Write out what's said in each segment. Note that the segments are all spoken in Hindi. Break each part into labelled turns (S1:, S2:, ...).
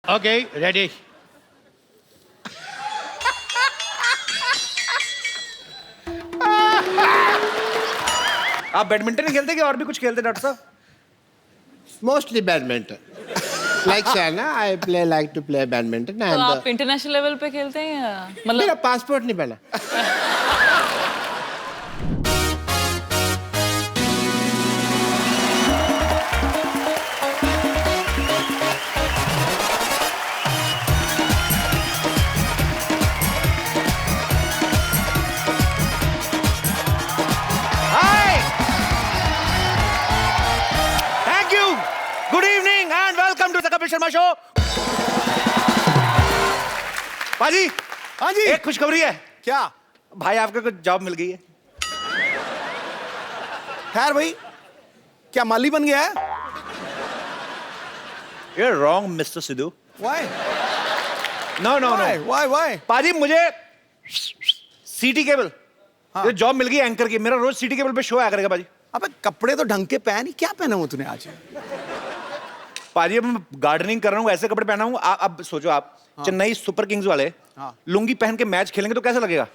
S1: Okay, ready.
S2: आप बैडमिंटन ही खेलते कि और भी कुछ खेलते डॉक्टर साहब?
S1: Mostly badminton. Like Shana, I like to play badminton.
S3: तो
S1: And
S3: आप इंटरनेशनल लेवल पे खेलते हैं या
S1: मेरा
S3: मतलब
S1: पासपोर्ट नहीं बना.
S2: Hi, thank you, good evening and welcome to the Kapil Sharma show. पाजी,
S4: हाँ जी.
S2: एक खुशखबरी है.
S4: क्या?
S2: भाई आपको कुछ जॉब मिल गई है.
S4: खैर भाई, क्या माली बन गया है?
S2: You're wrong, mister Sidhu.
S4: Why?
S2: No no
S4: Why?
S2: No.
S4: Why? Why?
S2: पाजी मुझे सिटी केबल
S4: हाँ.
S2: ये जॉब मिल गई एंकर की. मेरा रोज सिटी केबल पे शो आया करेगा पाजी.
S4: अबे कपड़े तो ढंग के पहन. क्या पहना हुआ तूने आज?
S2: पाजी अब मैं गार्डनिंग कर रहा हूँ, ऐसे कपड़े पहना हूँ. अब सोचो आप, चेन्नई सुपर किंग्स वाले
S4: हाँ.
S2: लुंगी पहन के मैच खेलेंगे तो कैसा लगेगा?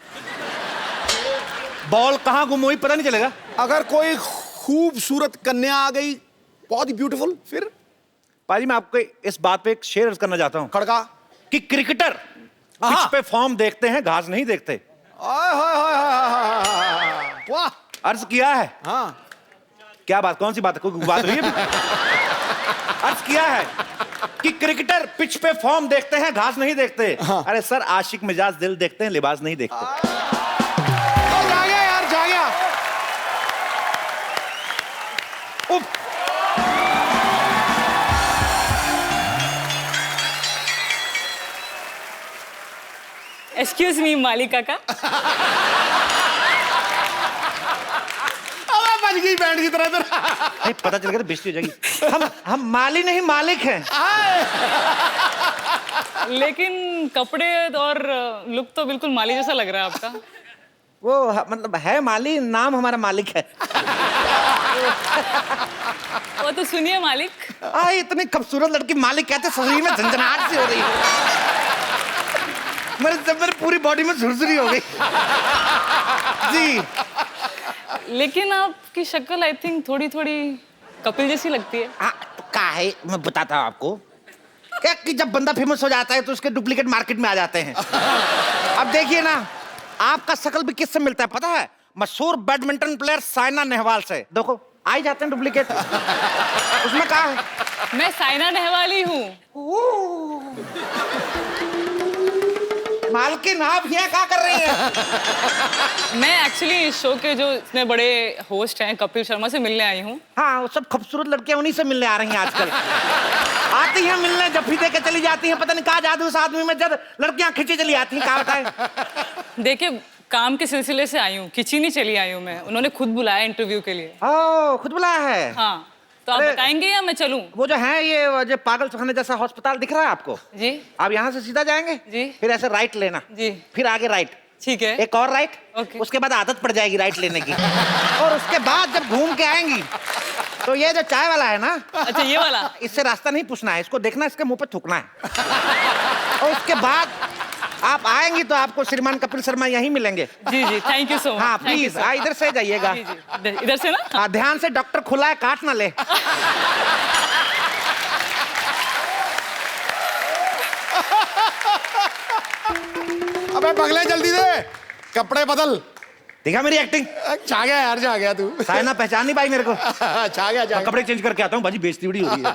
S2: बॉल कहाँ गुम हुई पता नहीं चलेगा.
S4: अगर कोई खूबसूरत कन्या आ गई, बहुत ही ब्यूटीफुल, फिर
S2: पाजी मैं आपको इस बात पे एक शेयर करना चाहता हूँ
S4: खड़का.
S2: कि क्रिकेटर
S4: हाँ.
S2: पिच पे फॉर्म देखते हैं, घास नहीं देखते.
S4: ओए होए होए होए होए. वाह.
S2: अर्ज किया है.
S4: हाँ.
S2: क्या बात, कौन सी बात है, कोई बात हुई है? अर्ज किया है कि क्रिकेटर पिच पे फॉर्म देखते हैं, घास नहीं देखते.
S4: हाँ.
S2: अरे सर, आशिक मिजाज दिल देखते हैं, लिबास नहीं देखते.
S4: जा गया यार, जा गया.
S2: उफ.
S3: एक्सक्यूज मी मालिक काका.
S4: अबे बज गई बैंड की तरह इधर.
S2: नहीं, पता चल गया तो बेइज्जती हो जाएगी. हम माली नहीं मालिक हैं.
S3: लेकिन कपड़े और लुक तो बिल्कुल माली जैसा लग रहा है आपका.
S2: वो मतलब है माली, नाम हमारा मालिक है.
S3: वो तो सुनिए मालिक,
S2: इतनी खूबसूरत लड़की मालिक कहते, शरीर में झंझनाहट सी हो रही है. मेरे पूरी बॉडी में झुरझुरी हो गई. जी.
S3: लेकिन आपकी शक्ल आई थिंक थोड़ी थोड़ी कपिल जैसी लगती है.
S2: तो का है, मैं बताता हूँ आपको क्या कि जब बंदा फेमस हो जाता है तो उसके डुप्लीकेट मार्केट में आ जाते हैं. अब देखिए ना, आपका शक्ल भी किससे मिलता है पता है? मशहूर बैडमिंटन प्लेयर साइना नेहवाल से. देखो आ ही जाते हैं डुप्लीकेट. उसमें कहा है?
S3: मैं साइना नेहवाल ही हूँ.
S2: मालकिन आप यहाँ क्या कर रही हैं?
S3: मैं एक्चुअली इस शो के जो इतने बड़े होस्ट हैं कपिल शर्मा से मिलने आई हूँ.
S2: हाँ, वो सब खूबसूरत लड़कियां उन्हीं से मिलने आ रही हैं आजकल. आती हैं मिलने, जब भी दे के चली जाती हैं. पता नहीं कहा जादू उस आदमी में, जब लड़कियां खींची चली आती हैं. कहा बताए?
S3: देखिए, काम के सिलसिले से आई हूँ, खिंची नहीं चली आई हूँ मैं. उन्होंने खुद बुलाया इंटरव्यू के लिए.
S2: खुद बुलाया है.
S3: हाँ, तो आप
S2: अरे,
S3: बताएंगे या मैं चलूं?
S2: वो जो है ये जो पागल खाने जैसा अस्पताल दिख रहा है आपको,
S3: जी
S2: आप यहाँ से सीधा जाएंगे
S3: जी.
S2: फिर ऐसे राइट लेना
S3: जी.
S2: फिर आगे राइट,
S3: ठीक है.
S2: एक और राइट.
S3: ओके.
S2: उसके बाद आदत पड़ जाएगी राइट लेने की. और उसके बाद जब घूम के आएंगी तो ये जो चाय वाला है ना,
S3: अच्छा ये वाला.
S2: इससे रास्ता नहीं पूछना है, इसको देखना, इसके मुंह पे थूकना है. और उसके बाद आप आएंगी तो आपको श्रीमान कपिल शर्मा यहीं मिलेंगे.
S3: जी जी, थैंक यू सो मच.
S2: हाँ प्लीज, इधर से जाइएगा.
S3: जी जी, इधर से ना.
S2: हाँ, ध्यान से, डॉक्टर खुला है, काट ना ले.
S4: अबे पगले जल्दी दे, कपड़े बदल.
S2: देखा मेरी एक्टिंग?
S4: छा गया यार, जा गया तू.
S2: साइना पहचान नहीं पाई मेरे को.
S4: छा गया.
S2: कपड़े चेंज करके आता हूँ, बाजी बेइज्जती बड़ी हो रही है.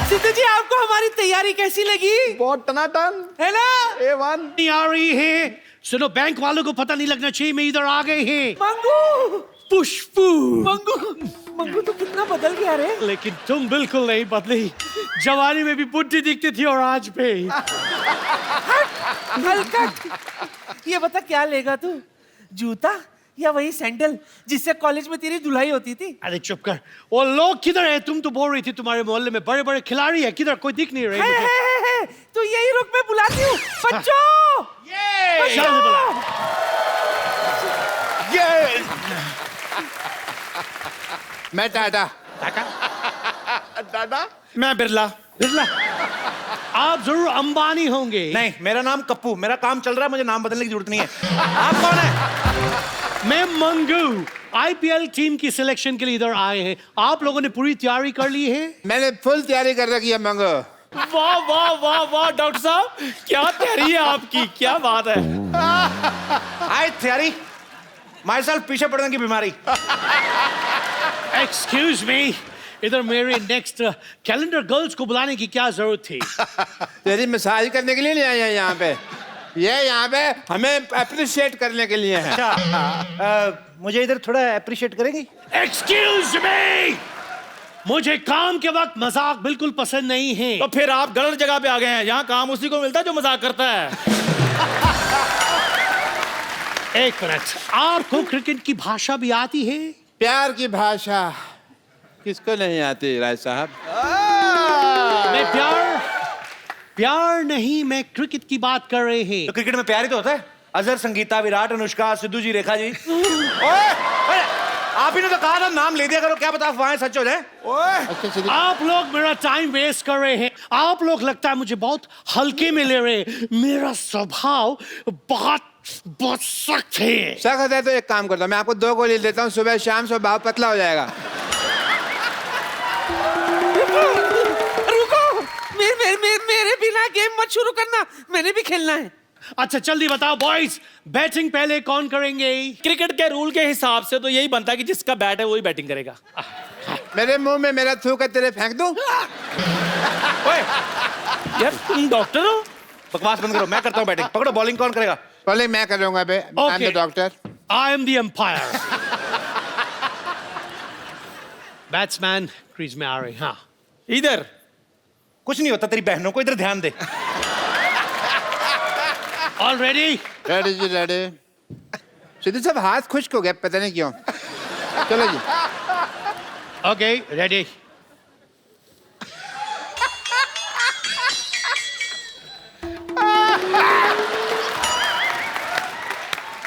S5: सिद्धू जी, आपको हमारी तैयारी कैसी लगी?
S4: बहुत टनाटन
S5: है ना?
S4: A1.
S1: नहीं आ रही है. सुनो, बैंक वालों को पता नहीं लगना चाहिए मैं इधर आ गए हैं.
S5: मंगू,
S1: पुष्पू.
S5: मंगू, मंगू तो कितना बदल गया रे.
S1: लेकिन तुम बिल्कुल नहीं बदली. जवानी में भी बुढ़ी दिखती थी और आज पे.
S5: हल्का. ये बता क्या लेगा तू, जूता या वही सैंडल जिससे कॉलेज में तेरी धुलाई होती थी?
S1: अरे चुप कर. वो लोग किधर है? तुम तो बोल रही थी तुम्हारे मोहल्ले में बड़े बड़े खिलाड़ी है. किधर? कोई दिख नहीं रही मुझे.
S5: है. तो यही रुक, मैं बुलाती हूँ. बच्चों,
S1: शाम से बुला.
S4: ये मैं टाटा.
S2: टाटा.
S4: टाटा.
S1: मैं बिरला.
S2: बिरला.
S6: आप जरूर अंबानी होंगे।
S2: नहीं, मेरा नाम कप्पू, मेरा काम चल रहा है, मुझे नाम बदलने की जरूरत नहीं है। आप कौन है?
S6: मैं मंगू, आईपीएल टीम की सिलेक्शन के लिए इधर आए हैं। आप लोगों ने पूरी तैयारी कर ली है?
S1: मैंने फुल तैयारी कर रखी है मंगो।
S5: वाह वाह वाह वाह डॉक्टर साहब, क्या तैयारी है आपकी, क्या बात है।
S2: आई थियरी माई सेल्फ पीछे पड़ने की बीमारी।
S6: एक्सक्यूज मी, इधर मेरे नेक्स्ट कैलेंडर गर्ल्स को बुलाने की क्या जरूरत थी?
S1: तेरी मसाज करने के लिए नहीं आए हैं यहाँ पे, ये यहाँ पे हमें अप्रिशिएट करने के लिए है।
S2: अच्छा, मुझे इधर थोड़ा अप्रिशिएट करेंगी?
S6: एक्सक्यूज मी, मुझे काम के वक्त मजाक बिल्कुल पसंद नहीं है।
S5: तो फिर आप गलत जगह पे आ गए हैं, यहाँ काम उसी को मिलता है जो मजाक करता है।
S6: एक मिनट, आपको क्रिकेट की भाषा भी आती है?
S1: प्यार की भाषा किसको नहीं आती राय साहब?
S6: मैं प्यार नहीं, मैं क्रिकेट की बात कर रहे हैं।
S2: तो क्रिकेट में प्यार ही तो होता है। अजहर, संगीता, विराट, अनुष्का, सिद्धू जी, रेखा जी। ओए, आप ही ने तो कहा ना नाम ले दिया करो, क्या पता अफवाहें सच हो जाए।
S1: अच्छा,
S6: आप लोग मेरा टाइम वेस्ट कर रहे हैं। आप लोग लगता है मुझे बहुत हल्के में ले रहे हैं। मेरा स्वभाव बहुत सख्त है।
S1: सख्त है तो एक काम करता हूँ, मैं आपको 2 गोली देता हूँ, सुबह शाम स्वभाव पतला हो जाएगा।
S5: रुको, मेरे बिना गेम मत शुरू करना, मैंने भी खेलना है।
S6: अच्छा जल्दी बताओ बॉयज, बैटिंग पहले कौन करेंगे?
S5: क्रिकेट के रूल के हिसाब से तो यही बनता है कि जिसका बैट है वही बैटिंग करेगा।
S1: मेरे मुंह में मेरा थूक तेरे फेंक दूं?
S2: ओए,
S5: यार तुम डॉक्टर हो?
S2: बकवास बंद करो, मैं करता हूँ बैटिंग। पकड़ो, बॉलिंग कौन करेगा?
S1: बॉलिंग मैं करूंगा बे, I am the doctor.
S6: I am the umpire. Batsman crease में आ रहे हैं। हाँ,
S5: इधर
S2: कुछ नहीं होता, तेरी बहनों को इधर ध्यान दे।
S6: All ready?
S1: रेडी जी, रेडी। सिद्धू साहब हाथ खुश्क हो गया, पता नहीं क्यों। चलो जी।
S6: Okay, ready.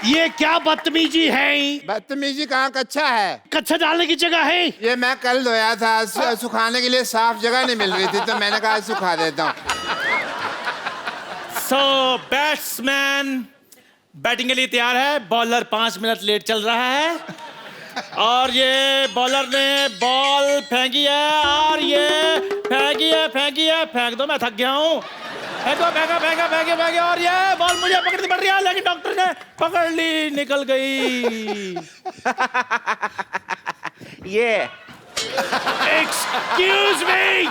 S6: ये क्या बदतमीजी है?
S1: बदतमीजी कहाँ, कच्चा है।
S6: कच्चा डालने की जगह है।
S1: ये मैं कल धोया था, सुखाने के लिए साफ जगह नहीं मिल रही थी, तो मैंने कहा सुखा देता हूँ।
S5: सो बैट्समैन बैटिंग के लिए तैयार है। बॉलर 5 मिनट लेट चल रहा है और ये बॉलर ने बॉल फेंकी है और ये फेंकी है। फेंक दो, मैं थक गया हूँ। फेंके और ये बॉल मुझे पकड़नी पड़ रही है, लेकिन डॉक्टर ने पकड़ ली, निकल गई।
S2: ये
S6: एक्सक्यूज मी,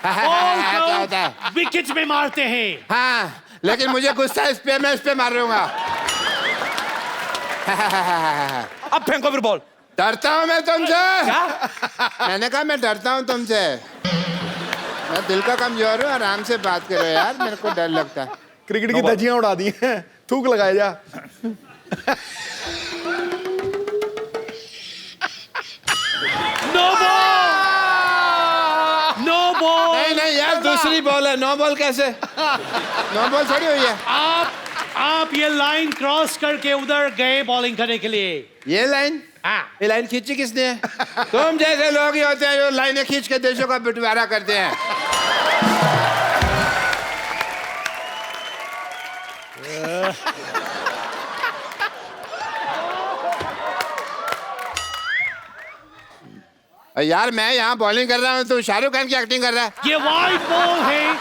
S6: बॉल
S1: क्या होता है?
S6: को विकेट में मारते हैं।
S1: हाँ, लेकिन मुझे गुस्सा इस पे, मैं इस पे मारूंगा।
S2: अब फेंको फिर बॉल।
S1: डरता हूँ मैं तुमसे।
S2: क्या?
S1: मैंने कहा मैं डरता हूँ तुमसे। मैं दिल का कमजोर हूँ, आराम से बात करो यार, मेरे को डर लगता है।
S4: क्रिकेट की धज्जियां उड़ा दी हैं, थूक लगाए जा।
S6: No ball, no ball.
S1: नहीं यार, दूसरी बॉल है, नो बॉल कैसे? नो बॉल थोड़ी हुई है।
S6: आप ये लाइन क्रॉस करके उधर गए बॉलिंग करने के लिए।
S1: ये लाइन?
S6: हाँ।
S1: ये लाइन खींची किसने है? तुम जैसे लोग ही होते हैं जो लाइनें खींच के देशों का बंटवारा करते हैं। यार मैं यहाँ बॉलिंग कर रहा हूँ, तो शाहरुख खान की एक्टिंग कर रहा है।
S6: ये वाइड बॉल है।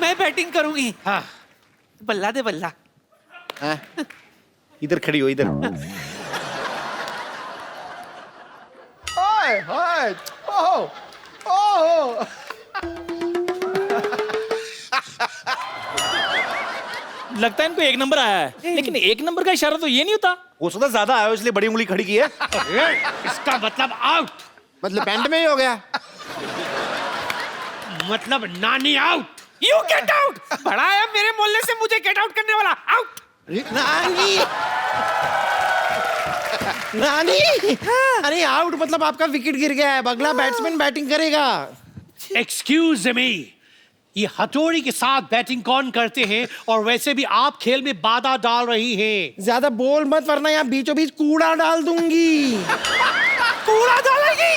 S5: मैं बैटिंग करूंगी।
S6: हाँ।
S5: बल्ला दे बल्ला।
S1: हाँ?
S2: इधर खड़ी हो, इधर।
S1: ओए, ओए, ओह, ओह।
S5: लगता है इनको 1 नंबर आया है, लेकिन 1 नंबर का इशारा तो ये नहीं होता।
S2: हो सकता ज्यादा आया हो, इसलिए बड़ी उंगली खड़ी की है।
S6: इसका मतलब आउट।
S1: मतलब पैंट में ही हो गया।
S6: मतलब नानी आउट।
S5: You get out. बड़ा आया मेरे मोहल्ले से मुझे गेट आउट करने वाला। आउट।
S2: नानी, नानी। अरे आउट मतलब आपका विकेट गिर गया है, अगला बैट्समैन बैटिंग करेगा।
S6: एक्सक्यूज मी, ये हथौड़ी के साथ बैटिंग कौन करते हैं? और वैसे भी आप खेल में बाधा डाल रही हैं।
S2: ज्यादा बोल मत, वरना यहाँ बीचों बीच कूड़ा डाल दूंगी।
S5: कूड़ा डालेगी?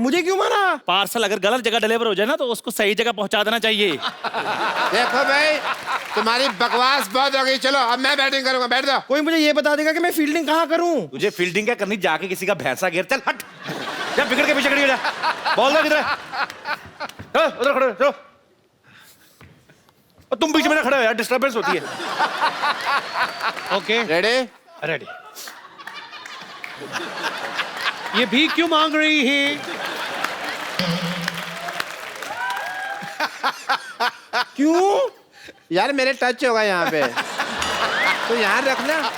S4: मुझे क्यों मारा?
S5: पार्सल अगर गलत जगह डिलीवर हो जाए ना तो उसको सही जगह पहुंचा देना चाहिए।
S1: देखो भाई, तुम्हारी बकवास बहुत हो गई। चलो अब मैं बैटिंग करूंगा, बैठ जाओ।
S4: कोई मुझे ये बता देगा कि मैं फील्डिंग कहाँ करूं?
S2: तुझे फील्डिंग क्या करनी, जाके किसी का भैंसा घेर। चल हट, जा बिगड़ के पीछे खड़ी हो जा। बॉल दो किधर है? उधर खड़े हो। और तुम बीच में ना खड़े हो यार, डिस्टर्बेंस होती है।
S6: Okay,
S1: ready?
S6: रेडी। ये भी क्यों मांग रही है?
S1: क्यों? यार मेरे टच होगा यहाँ पे, तो यहाँ रखना।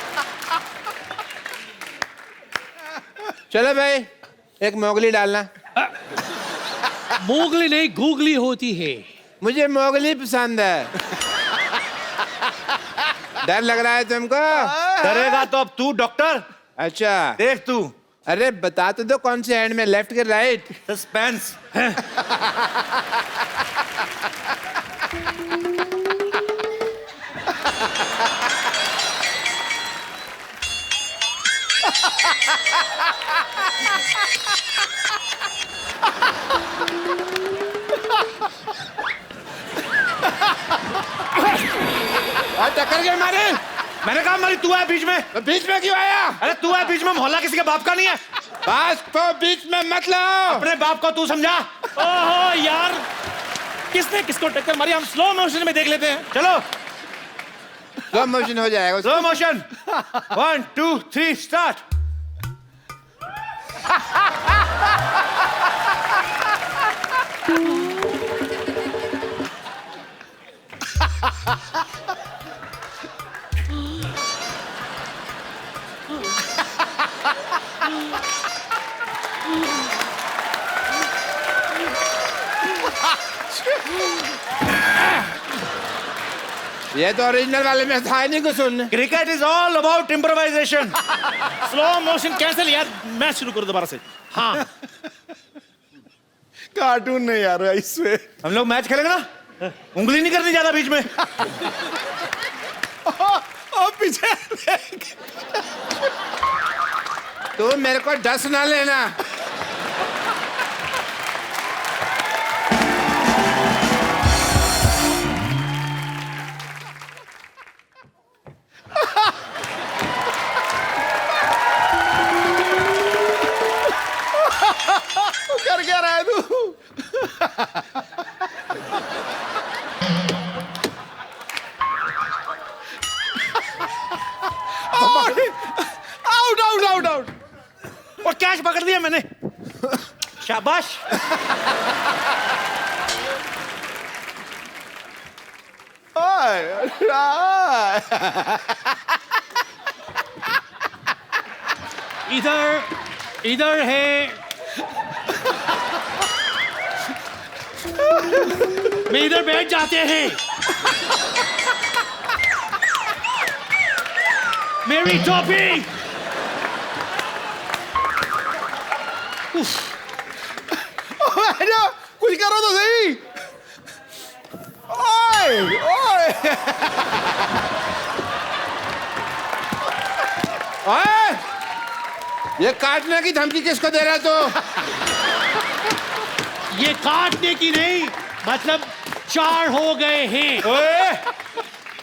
S1: चलो भाई, एक मोगली डालना।
S6: मोगली नहीं, गूगली होती है।
S1: मुझे मोगली पसंद है। डर लग रहा है तुमको?
S2: डरेगा तो अब तू डॉक्टर।
S1: अच्छा
S2: देख तू।
S1: अरे बता तो दो कौन से हैंड में, लेफ्ट के राइट?
S2: सस्पेंस।
S1: टक्कर के मारे।
S2: मैंने कहा मारी, तू है बीच में।
S1: तो बीच में क्यों आया?
S2: अरे तू है बीच में, मोहल्ला किसी के बाप का नहीं है।
S1: बस तो बीच में मत लाओ।
S2: अपने बाप को तू समझा।
S5: ओहो यार, किसने किसको टक्कर मारी? हम स्लो मोशन में देख लेते हैं।
S2: चलो
S1: स्लो मोशन हो जाएगा।
S2: Slow motion. 1 2 3 स्टार्ट।
S1: ये तो ओरिजिनल वाले में था ही नहीं कुछ सुनने।
S2: Cricket is all about improvisation.
S5: Slow motion cancel यार, मैच शुरू करो दोबारा से।
S6: हाँ,
S4: कार्टून नहीं यार, इसमें
S2: हम लोग मैच खेलेंगे ना, उंगली नहीं करनी ज्यादा बीच में।
S4: और पीछे
S1: तू मेरे को डस ना लेना।
S4: कर क्या रहा है तू? Out out out out.
S2: और कैच पकड़ लिया मैंने। शाबाश।
S6: इधर है। मैं इधर बैठ जाते हैं। मेरी टोपी।
S4: कुछ करो तो सही। ओए ओए
S1: ओए, ये काटने की धमकी किसको दे रहा है तू?
S6: ये काटने की नहीं, मतलब 4 हो गए हैं।
S2: ओए,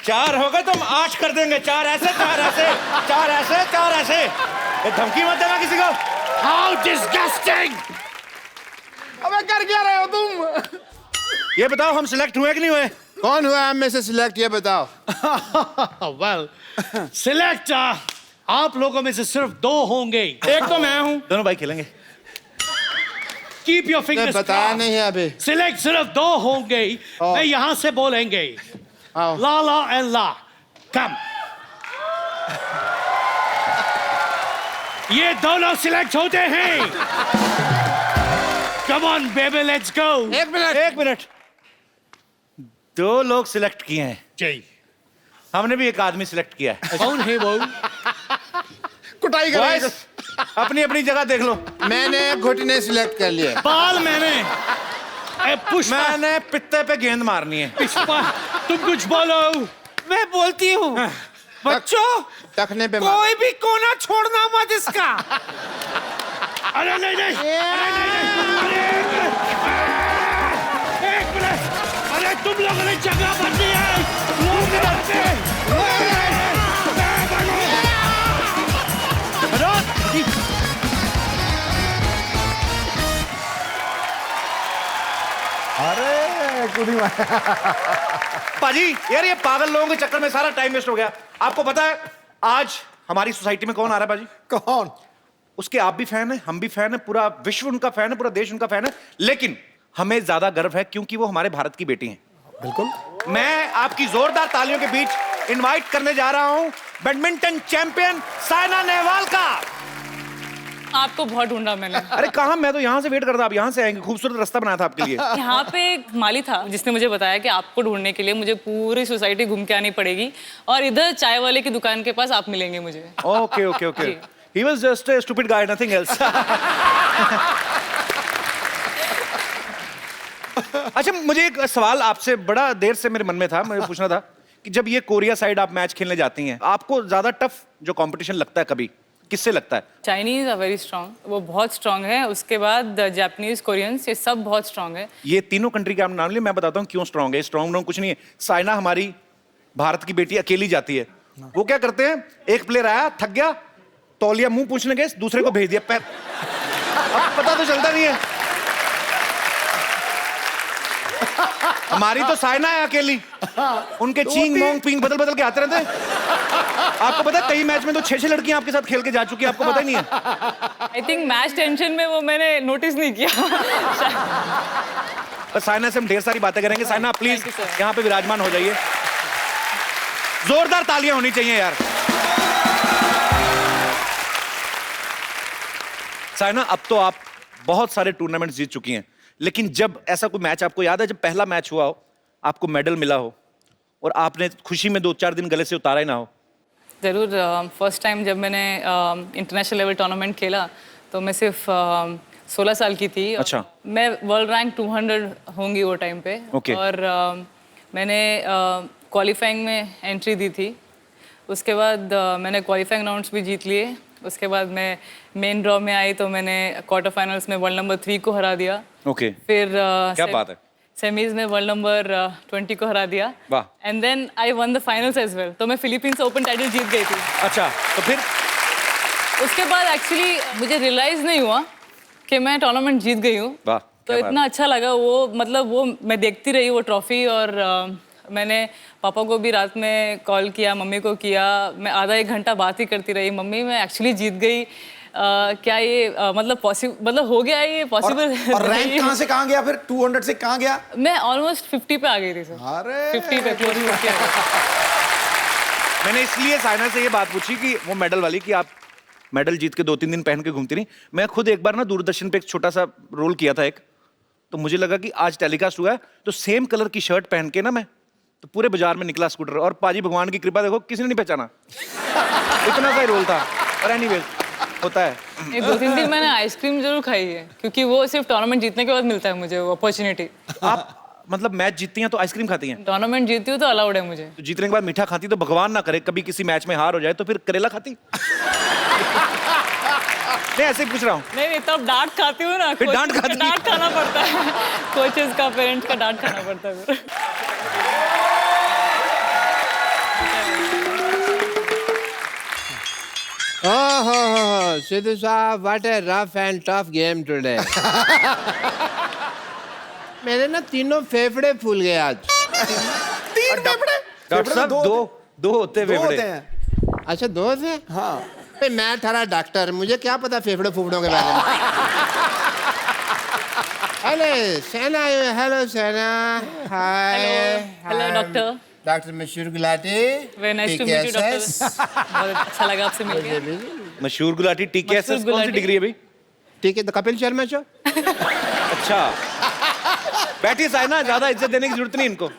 S2: 4 हो गए तो हम 8 कर देंगे। 4 ऐसे 4 ऐसे 4 ऐसे 4 ऐसे। ये धमकी मत देना किसी को।
S6: How disgusting!
S4: अबे कर क्या रहे हो तुम?
S2: ये बताओ हम सिलेक्ट हुए कि नहीं हुए?
S1: कौन हुआ हम में से सिलेक्ट, ये बताओ।
S6: Well, select आप लोगों में से सिर्फ 2 होंगे।
S5: एक तो मैं हूं।
S2: दोनों भाई खेलेंगे।
S6: Keep your fingers
S1: बताया
S6: crossed.
S1: नहीं है अभी।
S6: सिलेक्ट सिर्फ 2 होंगे। मैं यहां से बोलेंगे
S1: आओ।
S6: ला एंड ला। कम। ये दोनों सिलेक्ट होते हैं। Come on baby, let's go.
S2: एक मिनट। 2 लोग सिलेक्ट किए हैं,
S6: जी,
S2: हमने भी एक आदमी सिलेक्ट किया है।
S6: कौन है वो?
S4: कुटाई कर
S2: Boys, अपनी अपनी जगह देख लो।
S1: मैंने घुटने सिलेक्ट कर लिए।
S5: बाल मैंने।
S6: पुष्पा,
S2: मैंने पित्ते पे गेंद मारनी है।
S6: पुष्पा, तुम कुछ बोलो।
S5: मैं बोलती हूँ, बच्चों
S1: टखने पे मार।
S5: कोई भी कोना छोड़ना मत इसका।
S6: अरे नहीं नहीं, अरे नहीं नहीं, अरे एक मिनट, अरे तुम लोगों ने जगह बदली है, लोग डरते हैं।
S4: अरे कुछ
S2: पाजी यार, ये पागल लोगों के चक्कर में सारा टाइम वेस्ट हो गया। आपको पता है आज हमारी सोसाइटी में कौन आ रहा है पाजी?
S4: कौन?
S2: उसके आप भी फैन है, हम भी फैन है, पूरा विश्व उनका फैन है, पूरा देश उनका फैन है। लेकिन हमें ज्यादा गर्व है क्योंकि वो हमारे भारत की बेटी हैं।
S4: बिल्कुल।
S2: मैं आपकी जोरदार तालियों के बीच इनवाइट करने जा रहा हूं बैडमिंटन चैंपियन साइना नेहवाल का।
S3: आपको बहुत ढूंढा मैंने।
S2: अरे कहा, मैं तो यहाँ से वेट करता, आप यहाँ से आएंगे, खूबसूरत रास्ता बनाया था आपके लिए।
S3: यहाँ पे एक माली था जिसने मुझे बताया कि आपको ढूंढने के लिए मुझे पूरी सोसाइटी घूम के आनी पड़ेगी और इधर चाय वाले की दुकान के पास आप मिलेंगे मुझे।
S2: Okay okay okay, he was just a stupid guy, nothing else. अच्छा, मुझे एक सवाल आपसे बड़ा देर से मेरे मन में था, मुझे पूछना था कि जब ये कोरिया साइड आप मैच खेलने जाती हैं, आपको ज्यादा टफ जो कंपटीशन लगता है कभी, किससे लगता है?
S3: चाइनीज आर वेरी स्ट्रांग, वो बहुत स्ट्रांग है। उसके बाद जापानीज, कोरियंस, ये सब बहुत स्ट्रांग है।
S2: ये तीनों कंट्री के आपने नाम लिया, मैं बताता हूँ क्यों स्ट्रांग है। स्ट्रांग कुछ नहीं है, साइना हमारी भारत की बेटी अकेली जाती है। वो क्या करते हैं, एक प्लेयर आया, थक गया, तौलिया मुंह पूछने गए, दूसरे को भेज दिया पैर। अब पता तो चलता नहीं है। हमारी तो साइना है अकेली, उनके चींग मोंग पिंग बदल बदल के आते रहते हैं। आपको पता है कई मैच में तो 6-6 लड़कियां आपके साथ खेल के जा चुकी है, आपको पता ही नहीं है।
S3: आई थिंक मैच टेंशन में वो मैंने नोटिस नहीं किया।
S2: पर साइना से हम ढेर सारी बातें करेंगे। Saina please
S3: Thank you, sir.
S2: यहाँ पे विराजमान हो जाइए। जोरदार तालियां होनी चाहिए यार। साइना, अब तो आप बहुत सारे टूर्नामेंट्स जीत चुकी हैं, लेकिन जब ऐसा कोई मैच आपको याद है, जब पहला मैच हुआ हो, आपको मेडल मिला हो और आपने खुशी में 2-4 दिन गले से उतारा ही ना हो?
S3: ज़रूर। फर्स्ट टाइम जब मैंने इंटरनेशनल लेवल टूर्नामेंट खेला तो मैं सिर्फ 16 साल की थी।
S2: अच्छा।
S3: मैं वर्ल्ड रैंक 200 होंगी वो टाइम पे।
S2: Okay.
S3: और मैंने क्वालिफाइंग में एंट्री दी थी। उसके बाद मैंने क्वालिफाइंग राउंड्स भी जीत लिए। उसके बाद मैं मेन ड्रॉ में आई तो मैंने क्वार्टर फाइनल्स में वर्ल्ड नंबर 3 को हरा दिया।
S2: ओके।
S3: फिर
S2: क्या बात है।
S3: सेमीज में वर्ल्ड नंबर 20 को हरा दिया।
S2: वाह।
S3: And then I won the finals as well. तो मैं फिलीपींस ओपन टाइटल जीत गई थी।
S2: अच्छा, तो फिर
S3: उसके बाद एक्चुअली मुझे रियलाइज नहीं हुआ कि मैं टूर्नामेंट जीत गई हूँ।
S2: वाह,
S3: तो
S2: क्या
S3: इतना अच्छा लगा वो, मतलब वो मैं देखती रही वो ट्रॉफी। और मैंने पापा को भी रात में कॉल किया, मम्मी को किया। मैं आधा 1 घंटा बात ही करती रही, मम्मी मैं एक्चुअली जीत गई। क्या ये मतलब पॉसिबल, मतलब हो गया ये पॉसिबल?
S4: और रैंक कहाँ से कहाँ गया फिर? 200 से कहाँ गया?
S3: मैं ऑलमोस्ट 50 पे आ गई थी सर।
S4: अरे
S3: 50 पे, क्लोज 50 आ गई।
S2: मैंने इसलिए साइना से ये बात पूछी कि वो मेडल वाली, कि आप मेडल जीत के 2-3 दिन पहन के घूमती रही। मैं खुद एक बार ना दूरदर्शन पे एक छोटा सा रोल किया था एक, तो मुझे लगा कि आज टेलीकास्ट हुआ है तो सेम कलर की शर्ट पहन के ना मैं तो पूरे बाजार में निकला स्कूटर, और पाजी भगवान की कृपा देखो किसी ने नहीं पहचाना। इतना सा ही रोल था। और एनीवेज होता है।
S3: 2-3 दिन मैंने आइसक्रीम जरूर खाई है क्योंकि वो सिर्फ टूर्नामेंट जीतने के बाद मिलता है मुझे वो अपॉर्चुनिटी।
S2: आप मतलब मैच जीतती हैं तो आइसक्रीम खाती हैं?
S3: टूर्नामेंट जीती हूँ तो अलाउड है मुझे।
S2: तो जीतने के बाद मीठा खाती, तो भगवान ना करे कभी किसी मैच में हार हो जाए तो फिर करेला खाती? नहीं, ऐसे ही पूछ रहा हूँ।
S3: नहीं तब डांट खाती हूँ ना।
S2: फिर डांट खाती?
S3: डांट खाना पड़ता है, कोचेस का, पेरेंट्स का डांट खाना पड़ता है फिर।
S1: Oh, Sidhu साहब, what a rough and tough game today. मेरे ना तीनों फेफड़े फूल गए आज।
S4: 3 फेफड़े?
S2: डॉक्टर साहब, दो होते
S4: दो
S2: फेफड़े।
S4: होते हैं।
S1: अच्छा, 2 थे?
S4: हाँ।
S1: भाई मैं थारा डॉक्टर, मुझे क्या पता फेफड़े फूफड़ों के बारे में। हेलो सेना, हेलो सेना, हाय।
S3: Hello doctor.
S1: Doctor Mashoor Gulati.
S3: Very nice to meet you doctor. बहुत अच्छा लगा आपसे मिलकर।
S2: मशहूर गुलाटी टीकेएसएस कौन सी डिग्री है भाई?
S1: ठीक है, तो कपिल शर्मा शो।
S2: अच्छा, बैठिए साइना, ज्यादा इज्जत देने की जरूरत नहीं इनको।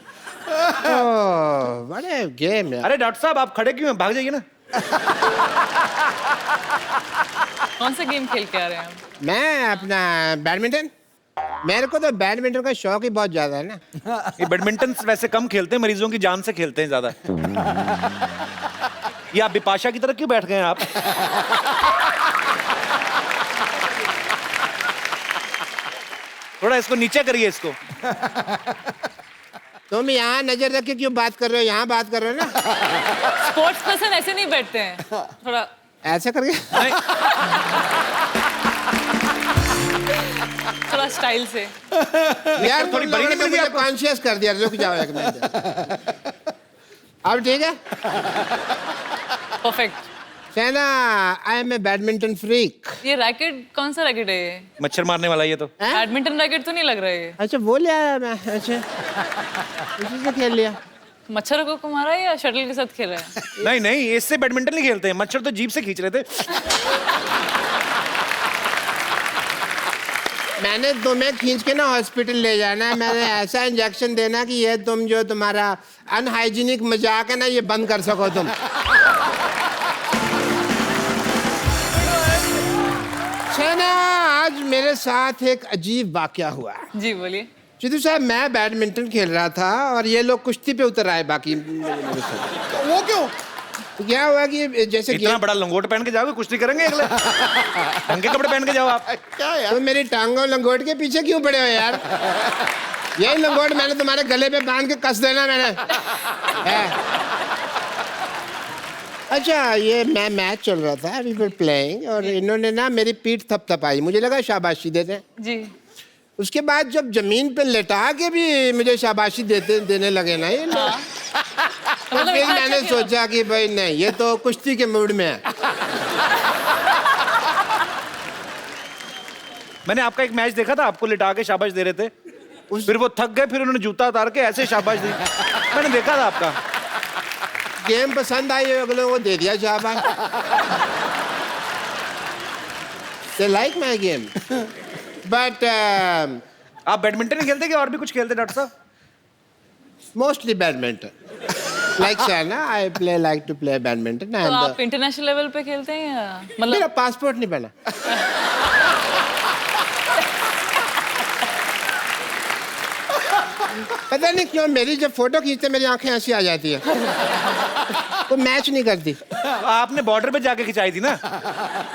S1: बड़े गेम है।
S2: अरे डॉक्टर साहब, आप खड़े क्यों हैं? भाग जाइए ना।
S3: कौन सा गेम खेल के आ रहे हैं आप?
S1: मैं अपना बैडमिंटन, मेरे को तो बैडमिंटन का शौक ही बहुत ज्यादा है ना।
S2: ये बैडमिंटन वैसे कम खेलते हैं, मरीजों की जान से खेलते हैं ज्यादा। ये आप बिपाशा की तरह क्यों बैठ गए हैं आप? थोड़ा इसको नीचे करिए इसको।
S1: तुम यहाँ नजर रख के क्यों बात कर रहे हो? यहाँ बात कर रहे हो ना,
S3: स्पोर्ट्स पर्सन ऐसे नहीं बैठते हैं, थोड़ा
S1: ऐसे करके।
S2: नहीं,
S3: थोड़ा स्टाइल से।
S1: यार
S2: थोड़ी बड़ी नहीं मिल गई आपको?
S1: कॉन्शियस कर दिया, रुक जाओ एक मिनट। अब ठीक है।
S3: Perfect.
S1: Saina, I am a badminton freak.
S3: ये रैकेट कौन सा रैकेट है ये?
S2: मच्छर मारने वाला ये तो।
S3: बैडमिंटन रैकेट तो नहीं लग रहा है ये।
S1: अच्छा वो ले आया मैं, अच्छा इसी से खेल लिया।
S3: मच्छर को मारा है या शटल के साथ खेल रहा है?
S2: नहीं नहीं, इससे बैडमिंटन नहीं खेलते हैं, मच्छर तो जीभ से खींच रहे थे।
S1: मैंने तुम्हें खींच के ना हॉस्पिटल ले जाना है, मैंने ऐसा इंजेक्शन देना कि ये तुम जो तुम्हारा अनहाइजीनिक मजाक है ना, ये बंद कर सको तुम। शहना, आज मेरे साथ एक अजीब वाकया हुआ।
S3: जी बोलिए।
S1: चिदू साहब, मैं बैडमिंटन खेल रहा था और ये लोग कुश्ती पे उतर आए बाकी मेरे साथ।
S4: वो क्यों?
S1: तो क्या हुआ कि जैसे
S2: इतना बड़ा लंगोट पहन के जाओगे, कुश्ती करेंगे अगले? ढंग के कपड़े पहन के जाओ आप।
S1: क्या यार, तो मेरी टांगों लंगोट के पीछे क्यों पड़े हो यार? यही लंगोट मैंने तुम्हारे गले पे बांध के कस देना मैंने है। अच्छा, ये मैं मैच चल रहा था, वी वर प्लेइंग, और इन्होंने ना मेरी पीठ थपथपाई, मुझे लगा शाबाशी देते हैं।
S3: जी।
S1: उसके बाद जब जमीन पे लेटा के भी मुझे शाबाशी देने लगे ना ये लोग, तो
S3: मतलब
S1: फिर
S3: इतना अच्छा
S1: मैंने
S3: खेला?
S1: सोचा कि भाई नहीं, ये तो कुश्ती के मूड में है।
S2: मैंने आपका एक मैच देखा था, आपको लिटा के शाबाश दे रहे थे, फिर वो थक गए, फिर उन्होंने जूता उतार के ऐसे शाबाश दी। मैंने देखा था आपका।
S1: गेम पसंद आई अगलों को दे दिया शाबाश। They like my game, but
S2: आप बैडमिंटन ही खेलते कि और भी कुछ खेलते डॉक्टर साहब?
S1: mostly badminton. Like Shana, I like to play badminton.
S3: तो आप इंटरनेशनल लेवल पे खेलते हैं या
S1: मेरा
S3: मतलब?
S1: पासपोर्ट नहीं बना। पता नहीं क्यों मेरी जब फोटो खींचते मेरी आंखें ऐसी आ जाती है, तो मैच नहीं करती।
S2: आपने बॉर्डर पे जाके खिंचाई थी ना,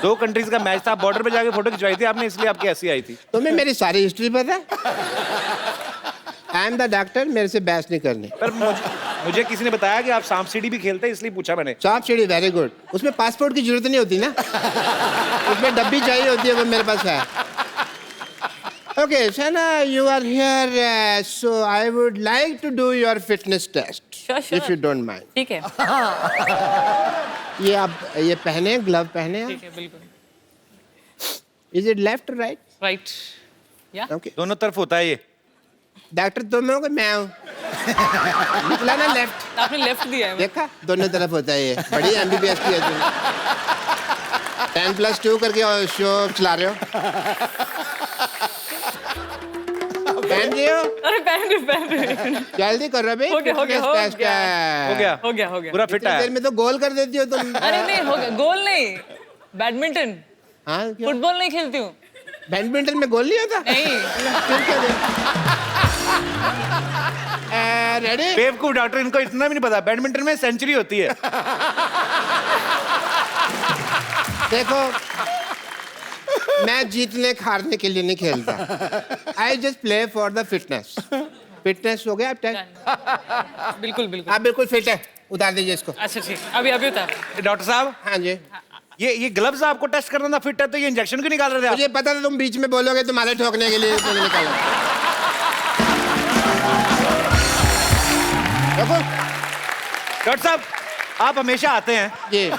S2: 2 कंट्रीज का मैच था, बॉर्डर पे जाके फोटो खिंचवाई थी आपने, इसलिए आपकी ऐसी आई थी।
S1: तुम्हें मेरी सारी हिस्ट्री पता है? आई एम द डॉक्टर, मेरे से बहस नहीं करनी।
S2: पर मुझे किसी ने बताया कि आप सांप सीढ़ी भी खेलते हैं, इसलिए पूछा मैंने।
S1: सांप सीढ़ी वेरी गुड, उसमें पासपोर्ट की जरूरत नहीं होती ना, उसमें डब्बी चाहिए होती है, वो मेरे पास है। Okay, Shana, you are here, so I would like to do your fitness test,
S3: Sure, sure.
S1: if you don't mind.
S3: ठीक है।
S1: ये आप ये पहने, ग्लव पहने।
S3: ठीक है, बिल्कुल।
S1: Is it left or right?
S3: Right. या?
S1: Okay.
S2: दोनों तरफ होता है ये।
S1: डॉक्टर तुम हो कि मैं हूँ? निकला ना लेफ्ट,
S3: आपने लेफ्ट दिया है।
S1: देखा दोनों तरफ होता है ये। बड़ी MBBS की है तुम। 10+2 करके शो चला रहे हो। पहन रहे हो?
S3: अरे पहन रहे।
S1: जल्दी कर रहे
S3: हो गया, हो गया, हो
S1: Fitness test
S3: गया।
S1: है।
S2: हो गया,
S3: हो गया, हो गया।
S2: पूरा फिट
S1: इतनी
S2: है।
S1: देर में तो गोल कर देती हो तुम।
S3: अरे नहीं हो गया, गोल नहीं, बैडमिंटन,
S1: हाँ क्यों?
S3: फुटबॉल नहीं खेलती हूँ।
S1: बैडमिंटन में गोल नहीं होता?
S3: नहीं।
S1: फिर क्या रेडी?
S2: बेवकूफ डॉक्टर, इनको इतना भी नहीं पता, बैडमिंटन में सेंचुरी होती है।
S1: देखो, मैं जीतने हारने के लिए नहीं खेलता। I just play for the fitness. Fitness हो गया अब टेस्ट?
S3: बिल्कुल बिल्कुल।
S1: आप बिल्कुल फिट है, उतार दीजिए इसको।
S3: अच्छा ठीक, अभी उतार।
S2: डॉक्टर साहब,
S1: हाँ जी,
S2: ये ग्लव्स आपको टेस्ट करना था फिट है, तो ये इंजेक्शन क्यों निकाल रहे थे आप?
S1: मुझे पता था तुम बीच में बोलोगे, तुम्हारे ठोकने के लिए मैंने निकाला। देखो
S2: डॉक्टर साहब, आप हमेशा आते हैं।
S1: जी,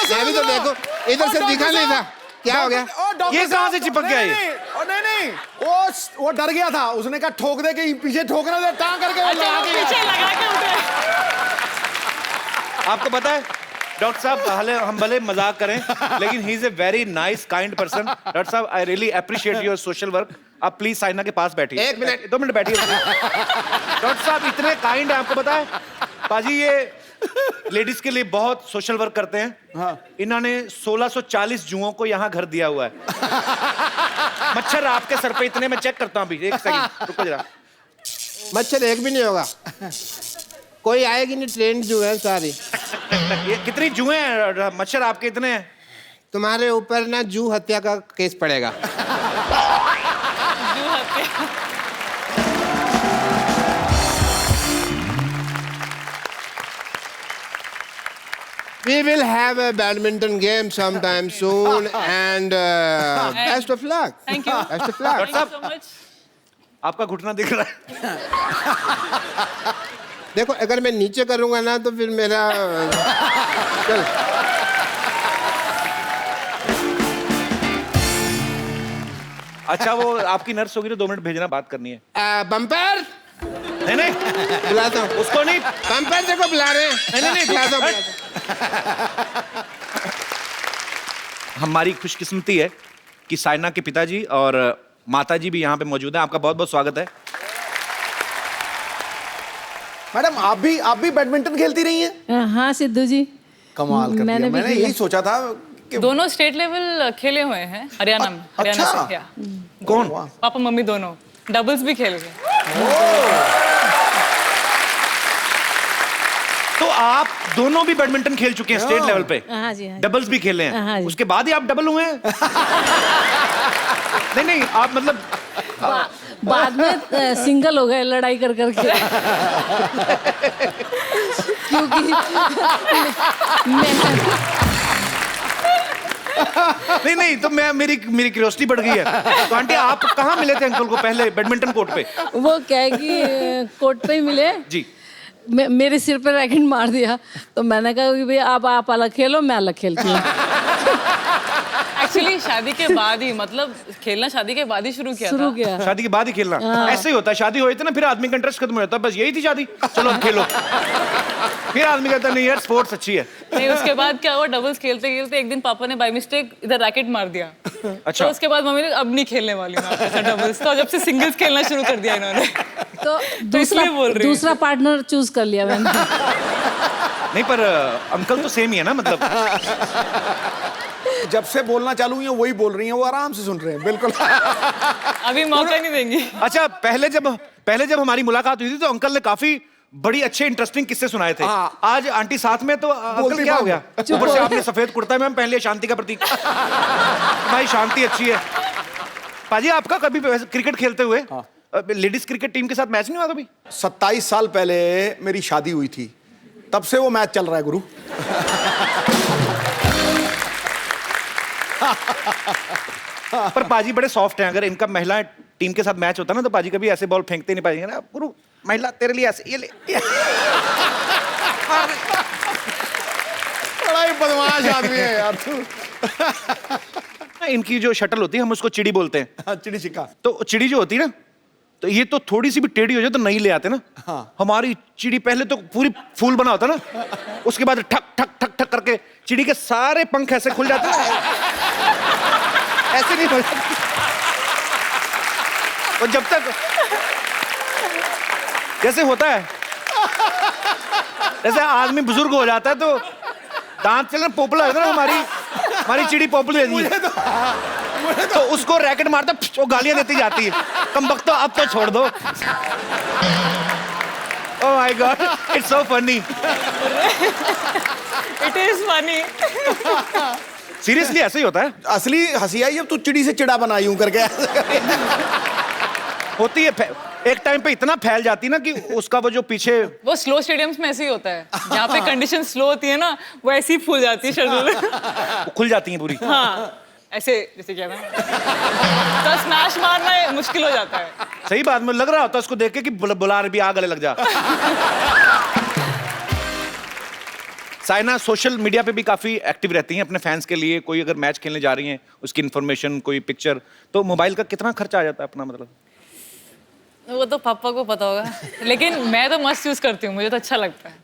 S1: मैं भी तो देखो, इधर से दिखा नहीं था, क्या हो गया?
S2: ये कहाँ से चिपक गया ये?
S4: नहीं, वो डर गया था, उसने कहा ठोक दे के पीछे ठोकना दे, टांग करके वो
S3: अच्छा
S4: लगा
S3: वो
S4: के
S3: पीछे लगा के उठे।
S2: आपको पता है डॉक्टर साहब, हम भले मजाक करें, लेकिन he is a very nice kind person. Doctor साहब, I really appreciate your social work. आप प्लीज साइना के पास बैठिए।
S1: 1 मिनट।
S2: 2 मिनट बैठिए। डॉक्टर साहब इतने काइंड है, आपको पता है पाजी, ये लेडीज के लिए बहुत सोशल वर्क करते हैं।
S4: हाँ।
S2: इन्होंने 1640 जुओं को यहाँ घर दिया हुआ है। मच्छर आपके सर पे इतने, मैं चेक करता हूँ अभी, 1 सेकंड रुको जरा।
S1: मच्छर एक भी नहीं होगा, कोई आएगी नहीं, ट्रेंड जो है सारी।
S2: ये कितनी जुएं हैं? मच्छर आपके इतने हैं?
S1: तुम्हारे ऊपर ना जू हत्या का केस पड़ेगा।
S3: जू हत्या।
S1: We will have a badminton game sometime soon and best of luck.
S3: Thank you.
S1: Best of luck.
S3: Thank you so much.
S2: आपका घुटना दिख रहा है।
S1: देखो अगर मैं नीचे करूंगा ना तो फिर मेरा चल।
S2: अच्छा वो आपकी नर्स होगी तो 2 मिनट भेजना, बात करनी है।
S1: बम्पर
S2: नहीं
S1: बुलाता हूँ।
S2: उसको नहीं।
S1: बम्पर देखो बुला रहे हैं।
S2: नहीं
S1: बुलाता हूँ।
S2: हमारी खुशकिस्मती है कि साइना के पिताजी और माताजी भी यहाँ पे मौजूद हैं। आपका बहुत बहुत स्वागत है।
S4: मैडम आप भी बैडमिंटन खेलती रही हैं?
S7: हाँ सिद्धू जी,
S4: कमाल कर दिया।
S7: मैंने भी
S4: मैंने
S7: खेला।
S4: यही सोचा था कि
S3: दोनों स्टेट लेवल खेले हुए हैं हरियाणा में। हरियाणा
S4: अच्छा।
S3: से। या।
S2: कौन?
S3: पापा मम्मी दोनों डबल्स भी खेल गए।
S2: तो आप दोनों भी बैडमिंटन खेल चुके हैं स्टेट लेवल पे?
S7: हाँ जी, हाँ जी।
S2: डबल्स भी खेले
S7: हाँ
S2: हैं?
S7: जी।
S2: उसके बाद ही आप डबल हुए हैं? नहीं आप मतलब
S7: बाद में सिंगल हो गए लड़ाई कर करके। क्योंकि
S2: नहीं तो मेरी क्यूरियोसिटी बढ़ गई है। तो आंटी आप कहाँ मिले थे अंकल को पहले बैडमिंटन कोर्ट पे?
S7: वो क्या है कि कोर्ट पे ही मिले
S2: जी।
S7: मेरे सिर पे रैकेट मार दिया तो मैंने कहा कि भाई आप अलग खेलो, मैं अलग खेलती हूँ।
S3: एक्चुअली शादी के बाद ही, मतलब खेलना शादी के बाद ही शुरू किया
S7: शुरू
S3: था।
S7: किया।
S2: शादी के बाद ही खेलना ऐसे ही होता है। शादी हो जाती है ना फिर आदमी का इंटरेस्ट खत्म हो जाता है। बस यही थी शादी, चलो अब खेलो। फिर आदमी कहता है नहीं यार स्पोर्ट्स अच्छी है।
S3: नहीं उसके बाद क्या हुआ, डबल्स खेलते खेलते एक दिन पापा ने बाय मिस्टेक इधर रैकेट मार दिया।
S2: अच्छा।
S3: तो उसके बाद मम्मी ने अब नहीं खेलने वाली मैं आपके साथ डबल्स। तो जब से सिंगल्स खेलना शुरू कर दिया इन्होंने।
S7: तो
S3: इसलिए बोल रही हूँ।
S7: दूसरा पार्टनर चूज कर लिया मैंने।
S2: नहीं पर अंकल तो सेम ही है ना, मतलब
S4: जब से बोलना चालू हुई है वही बोल रही हैं, वो आराम से सुन रहे हैं बिल्कुल।
S3: अभी मौका नहीं देंगी।
S2: अच्छा पहले जब हमारी मुलाकात हुई थी तो अंकल ने काफी बड़ी अच्छे इंटरेस्टिंग किस्से सुनाए थे।
S4: हाँ।
S2: आज आंटी साथ में तो अंकल क्या हो गया? ऊपर से आपने सफेद कुर्ता में पहन लिया, शांति का प्रतीक। भाई शांति अच्छी है। पाजी आपका कभी क्रिकेट खेलते हुए लेडीज क्रिकेट टीम के साथ मैच नहीं हुआ कभी?
S4: 27 साल पहले मेरी शादी हुई थी, तब से वो मैच चल रहा है गुरु।
S2: पर पाजी बड़े सॉफ्ट हैं। अगर इनका महिला टीम के साथ मैच होता ना तो पाजी कभी ऐसे बॉल फेंकते नहीं पाएंगे ना। गुरु महिला तेरे लिए ऐसे ये ले।
S4: बड़ा ही बदमाश आदमी है यार तू।
S2: इनकी जो शटल होती है हम उसको चिड़ी बोलते हैं।
S4: हाँ, चिड़ी छिक्का।
S2: तो चिड़ी जो होती है ना, तो ये तो थोड़ी सी भी टेढ़ी हो जाए तो नहीं ले आते ना।
S4: हाँ।
S2: हमारी चिड़ी पहले तो पूरी फूल बना होता ना, उसके बाद ठक ठक ठक ठक करके चिड़ी के सारे पंख ऐसे खुल जाते हैं। ऐसे नहीं हो जाते। और जब तक जैसे होता है, जैसे आदमी बुजुर्ग हो जाता है तो दांत चलना पोपला होता है ना, हमारी चिड़ी पोपल दे दी है। तो उसको रैकेट मारता वो गालियां देती जाती है, कम वक्त तो अब तो छोड़ दो। Oh my God, it's so funny.
S3: It is funny.
S2: Seriously ऐसे ही होता है।
S4: असली हंसी आई जब तू चिड़ी से चिड़ा बना यूं करके।
S2: होती है, एक टाइम पे इतना फैल जाती ना कि उसका वो जो पीछे
S3: वो स्लो स्टेडियम्स में ऐसे ही होता है, जहाँ पे कंडीशन स्लो होती है ना, वो ऐसे ही फूल जाती है शरीर।
S2: खुल जाती है पूरी।
S3: हाँ ऐसे जैसे क्या ना, तो स्मैश मारना मुश्किल हो जाता है।
S2: सही बात में लग रहा होता है उसको देख के कि बुला रही भी आ गले लग जा। साइना सोशल मीडिया पे भी काफी एक्टिव रहती हैं अपने फैंस के लिए। कोई अगर मैच खेलने जा रही हैं उसकी इन्फॉर्मेशन, कोई पिक्चर, तो मोबाइल का कितना खर्चा आ जाता है अपना? मतलब
S3: वो तो पापा को पता होगा, लेकिन मैं तो मस्त यूज करती हूँ, मुझे तो अच्छा लगता है।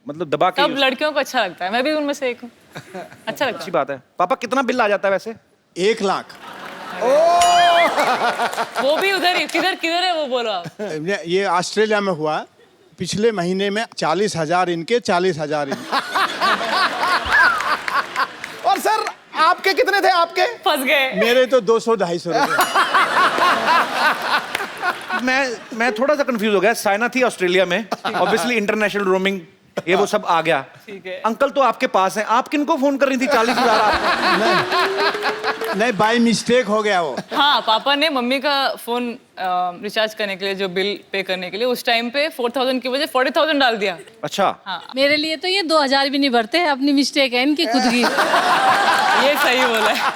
S2: मतलब दबा के
S3: सब लड़कियों को अच्छा लगता है, मैं भी उनमें से एक हूँ। अच्छा लगता
S2: अच्छी बात है। पापा कितना बिल आ जाता है वैसे?
S8: 1 लाख।
S3: है। वो भी उधर ही, किधर है वो, बोलो आप।
S8: ये ऑस्ट्रेलिया में हुआ। पिछले महीने में 40,000 इनके, 40,000 इनके।
S4: और सर आपके कितने थे? आपके
S3: फंस गए।
S8: मेरे तो 200-250 रुपए।
S2: मैं थोड़ा सा कंफ्यूज हो गया। साइना थी ऑस्ट्रेलिया में, ऑब्वियसली इंटरनेशनल रोमिंग ये वो सब आ गया।
S3: ठीक है।
S2: अंकल तो आपके पास हैं, आप किनको फोन कर रही थी 40,000 आपको?
S8: नहीं बाय मिस्टेक हो गया वो।
S3: हाँ, पापा ने मम्मी का फोन रिचार्ज करने के लिए, जो बिल पे करने के लिए, उस टाइम पे 4,000 की वजह 40,000 डाल दिया।
S2: अच्छा।
S3: हाँ,
S7: मेरे लिए तो ये 2,000 भी नहीं भरते हैं, अपनी मिस्टेक है इनकी खुद की।
S3: ये सही बोला है।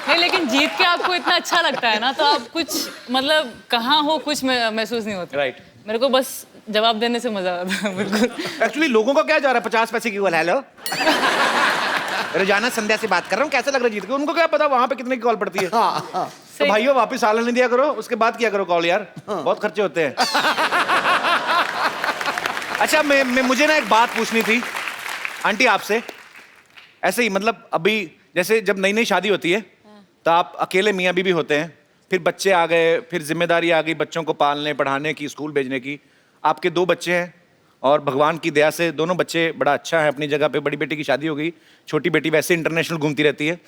S3: नहीं, लेकिन जीत के आपको इतना अच्छा लगता है ना, तो आप कुछ मतलब कहाँ हो कुछ महसूस नहीं होता।
S2: राइट।
S3: मेरे को बस जवाब देने से मजा आता है। बिल्कुल।
S2: एक्चुअली लोगों का क्या जा रहा है 50 पैसे की कॉल? हेलो रोजाना संध्या से बात कर रहा हूँ, कैसे लग रहा है जीत के? उनको क्या पता वहां पे कितने की कॉल पड़ती है। तो भाइयों वापस सालन नहीं दिया करो, उसके बाद किया करो कॉल यार, बहुत खर्चे होते हैं। अच्छा, मुझे ना एक बात पूछनी थी आंटी आपसे, ऐसे ही मतलब अभी जैसे जब नई नई शादी होती है तो आप अकेले मियाँ बीवी होते हैं, फिर बच्चे आ गए, फिर जिम्मेदारी आ गई बच्चों को पालने पढ़ाने की, स्कूल भेजने की। आपके 2 बच्चे हैं और भगवान की दया से दोनों बच्चे बड़ा अच्छा है अपनी जगह पे। बड़ी बेटी की शादी हो गई, छोटी बेटी वैसे इंटरनेशनल घूमती रहती है।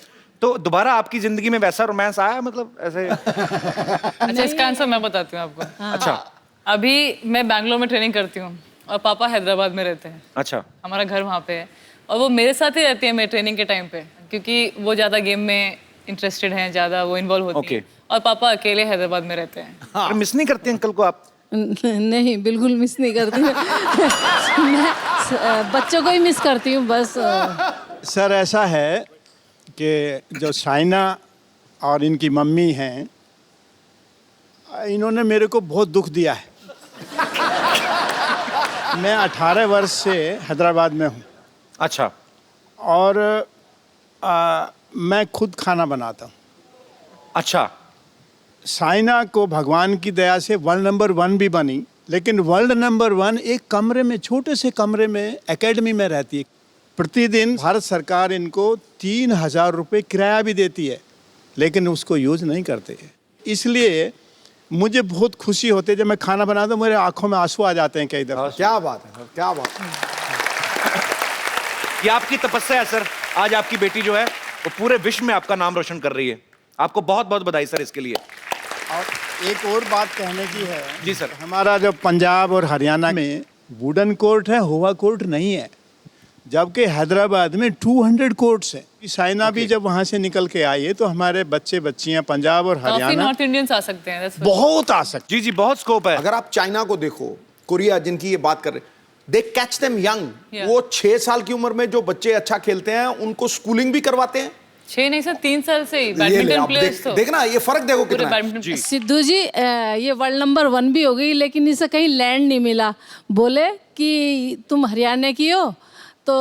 S2: तो दोबारा आपकी जिंदगी में वैसा रोमांस आया मतलब ऐसे?
S3: अच्छा, इसका आंसर मैं बताती हूँ आपको।
S2: अच्छा।
S3: अभी मैं बैंगलोर में ट्रेनिंग करती हूँ और पापा हैदराबाद में रहते हैं।
S2: अच्छा।
S3: हमारा घर वहाँ पे है और वो मेरे साथ ही रहती है मेरे ट्रेनिंग के टाइम पे, क्योंकि वो ज़्यादा गेम में इंटरेस्टेड हैं, ज़्यादा वो इन्वॉल्व होती है। और पापा अकेले हैदराबाद में रहते हैं।
S2: मिस नहीं करते अंकल को आप?
S7: नहीं, बिल्कुल मिस नहीं करती। मैं बच्चों को ही मिस करती हूँ बस।
S8: सर ऐसा है कि जो साइना और इनकी मम्मी हैं, इन्होंने मेरे को बहुत दुख दिया है। मैं 18 वर्ष से हैदराबाद में हूँ।
S2: अच्छा।
S8: और मैं खुद खाना बनाता हूँ।
S2: अच्छा।
S8: साइना को भगवान की दया से वर्ल्ड नंबर 1 भी बनी, लेकिन वर्ल्ड नंबर 1 एक कमरे में, छोटे से कमरे में एकेडमी में रहती है। प्रतिदिन भारत सरकार इनको 3,000 रुपये किराया भी देती है, लेकिन उसको यूज़ नहीं करते। इसलिए मुझे बहुत खुशी होती है जब मैं खाना बनाता हूँ, मेरे आंखों में आंसू आ जाते हैं कई दफा।
S4: क्या बात है सर, क्या बात है।
S2: ये आपकी तपस्या है सर। आज आपकी बेटी जो है वो पूरे विश्व में आपका नाम रोशन कर रही है। आपको बहुत बहुत बधाई सर इसके लिए।
S8: और एक और बात कहने की है।
S2: जी सर।
S8: हमारा जो पंजाब और हरियाणा में वुडन कोर्ट है, हुआ कोर्ट नहीं है, जबकि हैदराबाद में 200 कोर्ट्स हैं। साइना भी जब वहाँ से निकल के आई है तो हमारे बच्चे बच्चियाँ पंजाब और
S3: काफी
S8: हरियाणा
S3: नॉर्थ इंडियंस आ सकते हैं।
S8: बहुत आ सकते।
S2: जी जी, बहुत स्कोप है।
S4: अगर आप चाइना को देखो, कोरिया जिनकी ये बात कर रहे, दे कैच देम यंग।
S3: Yeah.
S4: वो 6 साल की उम्र में जो बच्चे अच्छा खेलते हैं उनको स्कूलिंग भी करवाते हैं।
S3: 6 नहीं सर, 3 साल से ही
S4: ये ले,
S3: बैडमिंटन
S4: आप
S3: प्लेयर्स तो
S4: देखना ये फर्क देखो
S3: पूरे
S4: कितना है।
S3: बैडमिंटन।
S7: सिद्धू जी, ये वर्ल्ड नंबर 1 भी हो गई, लेकिन इसे कहीं लैंड नहीं मिला। बोले कि तुम हरियाणा की हो तो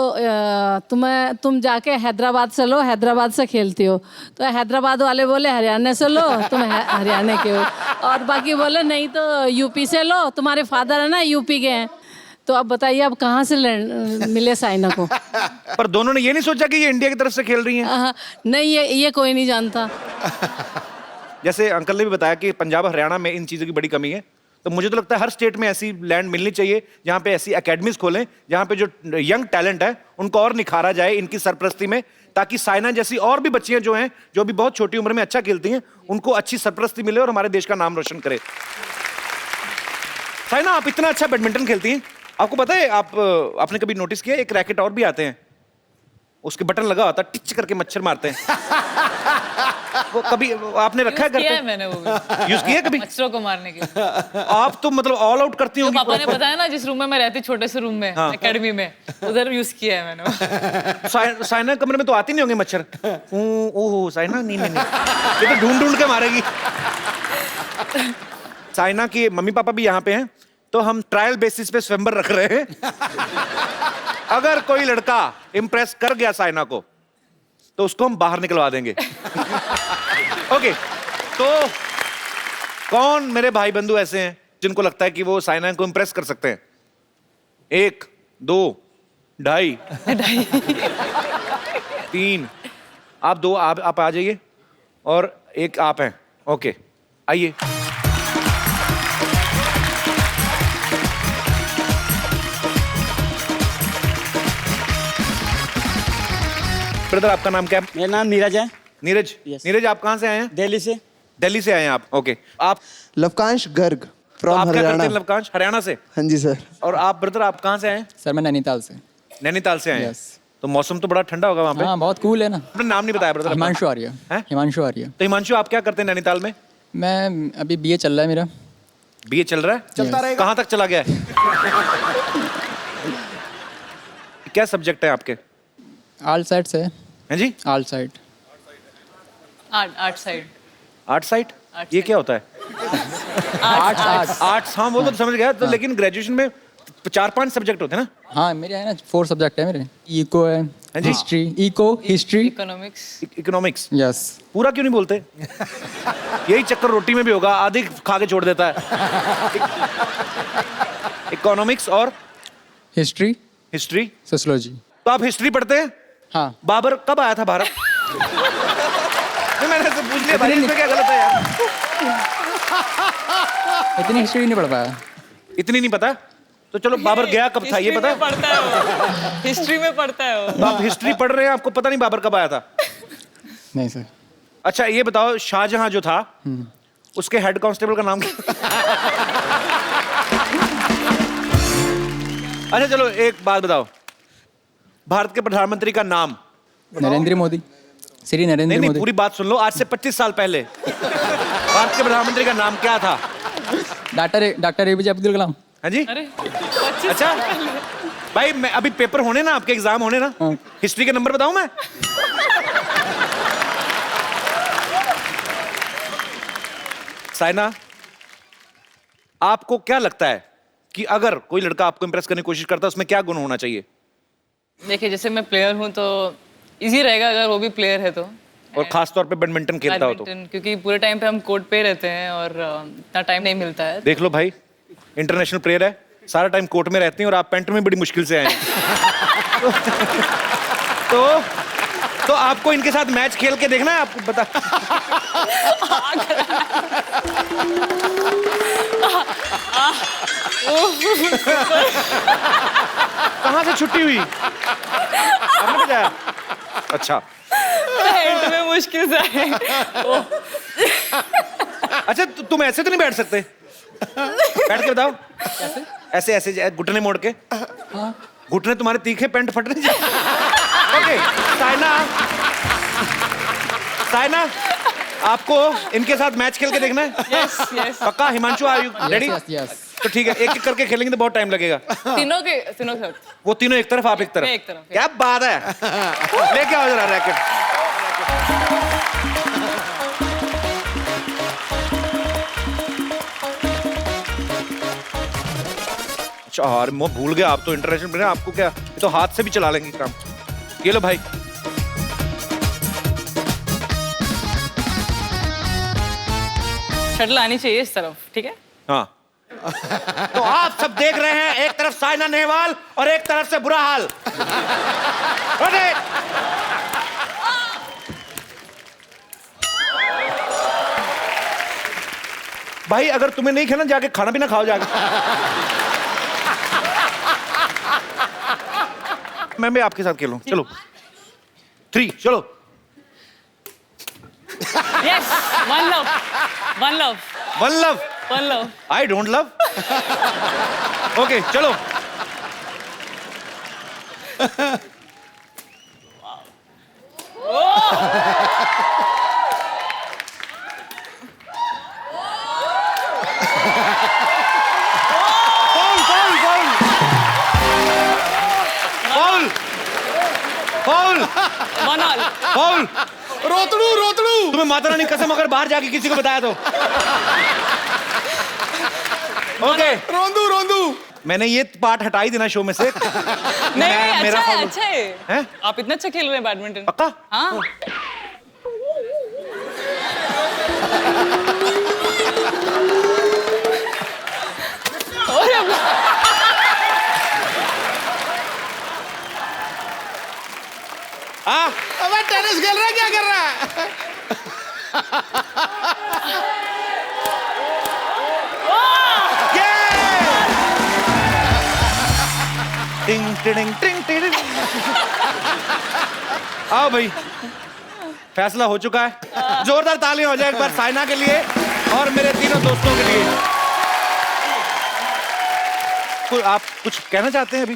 S7: तुम जाके हैदराबाद से लो, हैदराबाद से खेलती हो। तो हैदराबाद वाले बोले हरियाणा से लो, तुम हरियाणा के हो। और बाकी बोले नहीं तो यूपी से लो, तुम्हारे फादर है ना यूपी के हैं। तो अब बताइए अब कहाँ से मिले साइना को?
S2: पर दोनों ने ये नहीं सोचा कि ये इंडिया की तरफ से खेल रही हैं?
S7: नहीं, ये कोई नहीं जानता।
S2: जैसे अंकल ने भी बताया कि पंजाब हरियाणा में इन चीज़ों की बड़ी कमी है, तो मुझे तो लगता है हर स्टेट में ऐसी लैंड मिलनी चाहिए जहाँ पे ऐसी एकेडमीज खोलें जहाँ पे जो यंग टैलेंट है उनको और निखारा जाए इनकी सरपरस्ती में, ताकि साइना जैसी और भी बच्चियां जो हैं जो भी बहुत छोटी उम्र में अच्छा खेलती हैं उनको अच्छी सरपरस्ती मिले और हमारे देश का नाम रोशन करे। साइना, आप इतना अच्छा बैडमिंटन खेलती हैं, आपको पता है आपने कभी नोटिस किया एक रैकेट और भी आते हैं, उसके बटन लगा होता है, टिच करके मच्छर मारते हैं। वो कभी आपने रखा है घर पे?
S3: मैंने वो भी
S2: यूज किया कभी
S3: मच्छरों को मारने के लिए।
S2: आप तो मतलब ऑल आउट करती
S3: तो
S2: होंगी।
S3: पापा ने बताया ना, जिस रूम में मैं रहती, छोटे से रूम में एकेडमी में, उधर यूज किया है मैंने।
S2: साइना कमरे में तो आती नहीं होंगे मच्छर? ओहो साइना, नहीं नहीं नहीं, ये तो ढूंढ ढूंढ के मारेगी। साइना के मम्मी पापा भी यहाँ पे हैं, तो हम ट्रायल बेसिस पे स्वयंवर रख रहे हैं। अगर कोई लड़का इंप्रेस कर गया साइना को तो उसको हम बाहर निकलवा देंगे। ओके, तो कौन मेरे भाई बंधु ऐसे हैं जिनको लगता है कि वो साइना को इंप्रेस कर सकते हैं? 1 2 2.5 3, आप 2 आप आ जाइए और 1 आप हैं। ओके, आइए। ब्रदर, आपका नाम क्या है?
S9: मेरा नाम नीरज है।
S2: नीरज।
S9: Yes.
S2: नीरज, आप कहाँ से आए हैं?
S9: दिल्ली से।
S2: दिल्ली से आए हैं आप? ओके। आप?
S1: लवकांश गर्ग।
S2: तो
S9: फ्रॉम
S2: आप क्या करते
S9: हरियाणा।
S2: हैं लवकांश? हरियाणा से।
S9: हाँ जी सर।
S2: और आप ब्रदर आप कहाँ से आए?
S10: सर मैं नैनीताल से।
S2: नैनीताल से आए हैं।
S10: Yes.
S2: तो मौसम तो बड़ा ठंडा होगा वहाँ पे।
S10: हाँ बहुत कूल है ना।
S2: अपना नाम नहीं बताया ब्रदर।
S10: हिमांशु आर्य।
S2: हैं?
S10: हिमांशु आर्य।
S2: तो हिमांशु आप क्या करते हैं नैनीताल में?
S10: मैं अभी बीए चल रहा है मेरा।
S2: बीए चल रहा है?
S4: चलता रहेगा।
S2: कहाँ तक चला गया है? क्या सब्जेक्ट है आपके?
S10: आर्ट साइड से।
S2: हैं जी?
S10: Art side.
S3: Art side.
S2: Art side?
S3: Art
S2: ये
S3: साइड।
S2: क्या होता है? आर्ट्स। हाँ वो तो समझ गया। तो लेकिन ग्रेजुएशन में 4-5 सब्जेक्ट होते हैं ना?
S10: हाँ मेरे है ना 4 सब्जेक्ट है मेरे। इको है,
S2: हाँ जी।
S10: History, eco, history,
S3: economics.
S2: Economics.
S10: Yes.
S2: पूरा क्यों नहीं बोलते? यही चक्कर रोटी में भी होगा, आधी खा के छोड़ देता है। इकोनॉमिक्स और
S10: हिस्ट्री,
S2: हिस्ट्री।
S10: सोशियोलॉजी।
S2: तो आप हिस्ट्री पढ़ते हैं?
S10: हाँ।
S2: बाबर कब आया था भारत? नहीं, मैंने ऐसे पूछ लिया भाई, इसमें क्या गलत है यार?
S10: इतनी हिस्ट्री नहीं पढ़ पाया।
S2: इतनी नहीं पता? तो चलो बाबर गया कब था ये पता है?
S3: पढ़ता है वो। हिस्ट्री में पढ़ता है वो।
S2: तो आप हिस्ट्री पढ़ रहे हैं, आपको पता नहीं बाबर कब आया था?
S10: नहीं सर।
S2: अच्छा ये बताओ, शाहजहां जो था उसके हेड कांस्टेबल का नाम क्या? अच्छा चलो एक बात बताओ, भारत के प्रधानमंत्री का नाम?
S10: नरेंद्र मोदी। श्री नरेंद्र
S2: नहीं
S10: मोदी।
S2: पूरी बात सुन लो। आज से 25 साल पहले भारत के प्रधानमंत्री का नाम क्या था?
S10: Doctor APJ Abdul Kalam.
S2: हाँ जी?
S3: अरे 25
S2: अच्छा भाई, मैं अभी पेपर होने ना, आपके एग्जाम होने ना,
S10: हाँ।
S2: हिस्ट्री के नंबर बताऊं मैं? साइना, आपको क्या लगता है कि अगर कोई लड़का आपको इंप्रेस करने की कोशिश करता है, उसमें क्या गुण होना चाहिए?
S3: देखिए जैसे मैं प्लेयर हूँ तो इजी रहेगा अगर वो भी प्लेयर है तो।
S2: और खास तौर पे बैडमिंटन खेलता हो तो?
S3: बैडमिंटन, क्योंकि पूरे टाइम पे हम कोर्ट पे रहते हैं और इतना टाइम नहीं मिलता है।
S2: देख लो भाई, इंटरनेशनल प्लेयर है, सारा टाइम कोर्ट में रहते हैं और आप पेंट में बड़ी मुश्किल से आए हैं। तो आपको इनके साथ मैच खेल के देखना है, आपको बता। कहाँ से छुट्टी हुई? आपने बताया? अच्छा
S3: एंड में मुश्किल से आए।
S2: अच्छा तुम ऐसे तो नहीं बैठ सकते? बैठ के बताओ। ऐसे ऐसे घुटने मोड़ के। घुटने तुम्हारे तीखे, पेंट फट रही। ओके साइना, आपको इनके साथ मैच खेल के देखना है?
S3: Yes yes.
S2: पक्का? Himanshu are you ready?
S10: Yes.
S2: तो ठीक है, एक एक करके खेलेंगे तो बहुत टाइम लगेगा।
S3: तीनों के साथ।
S2: वो तीनों एक तरफ, आप एक तरफ।
S3: मैं एक तरफ।
S2: क्या बात है। लेके आओ जरा रैकेट। यार मैं भूल गया, आप तो इंटरनेशनल प्लेयर, आपको क्या, ये तो हाथ से भी चला लेंगे काम। ये लो भाई।
S3: शटल आनी चाहिए इस तरफ, ठीक है?
S2: हाँ। तो आप सब देख रहे हैं, एक तरफ साइना नेहवाल और एक तरफ से बुरा हाल। रेडी? भाई अगर तुम्हें नहीं खेलना, जाके खाना पीना खाओ जाके। मैं भी आपके साथ खेलूं, चलो 3 चलो।
S3: Yes, one love.
S2: One love.
S3: One love.
S2: I don't love. Okay चलो। फाउल।
S3: One all.
S2: फाउल।
S4: रोतड़ू।
S2: तुम्हें माता रानी कसम अगर बाहर जाके किसी को बताया तो। ओके।
S4: रोंदू।
S2: मैंने ये पार्ट हटा ही देना शो में से।
S3: नहीं,
S2: मेरा
S3: अच्छा है,
S2: foul।
S3: अच्छा है।
S2: हैं?
S3: आप इतना अच्छा खेल रहे हैं बैडमिंटन।
S2: पक्का?
S3: हाँ।
S4: अबे टेनिस खेल रहा है, क्या कर रहा है?
S2: टिंग टिडिंग टिंग टिडिंग। आओ भाई, फैसला हो चुका है। जोरदार तालियां हो जाए एक बार साइना के लिए और मेरे तीनों दोस्तों के लिए। आप कुछ कहना चाहते हैं अभी?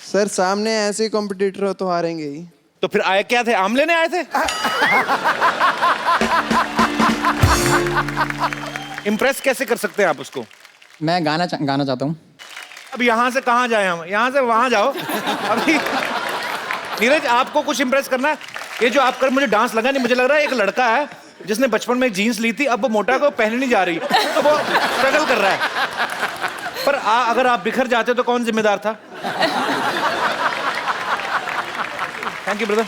S9: सर सामने ऐसे कॉम्पिटिटर हो तो हारेंगे ही।
S2: तो फिर आए क्या थे, आम लेने आए थे? इम्प्रेस कैसे कर सकते हैं आप उसको?
S10: मैं गाना चाहता हूँ।
S2: अब यहाँ से कहाँ जाए हम, यहाँ से वहाँ जाओ अभी। नीरज, आपको कुछ इम्प्रेस करना है? ये जो आप कर, मुझे डांस लगा नहीं, मुझे लग रहा है एक लड़का है जिसने बचपन में जीन्स ली थी, अब वो मोटा को पहनने नहीं जा रही, तो वो स्ट्रगल कर रहा है। पर अगर आप बिखर जाते तो कौन जिम्मेदार था? Thank you brother.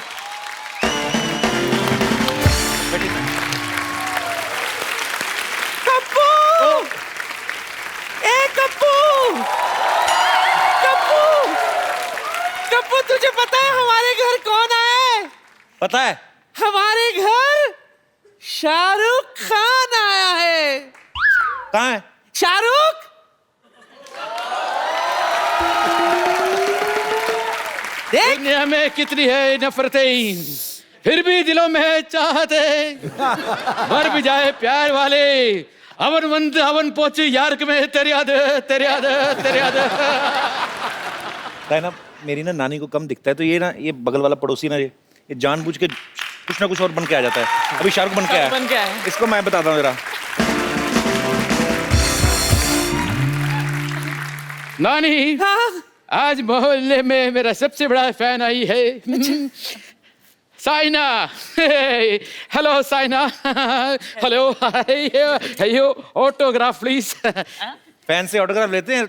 S11: कप्पू! ए कप्पू! कप्पू! कप्पू, तुझे पता है हमारे घर कौन आया है?
S2: पता है?
S11: हमारे घर शाहरुख खान आया है।
S2: कहाँ है
S11: शाहरुख? देख
S6: दुनिया में कितनी है नफरतें, फिर भी दिलों में चाहते, मर भी जाए प्यार वाले, अवन मंद अवन पहुंचे यार में तेरी याद तेरी याद तेरी याद।
S2: ना मेरी ना नानी को कम दिखता है, तो ये बगल वाला पड़ोसी ना, ये जानबूझ के कुछ ना कुछ और बन के आ जाता है। अभी शाहरुख बन के आया है। इसको मैं बताता हूँ जरा।
S6: नानी,
S11: हाँ?
S6: आज मोहल्ले में मेरा सबसे बड़ा फैन आई है। Saina. Hello Saina. Hello, hello, autograph please.
S2: Fan से ऑटोग्राफ लेते हैं?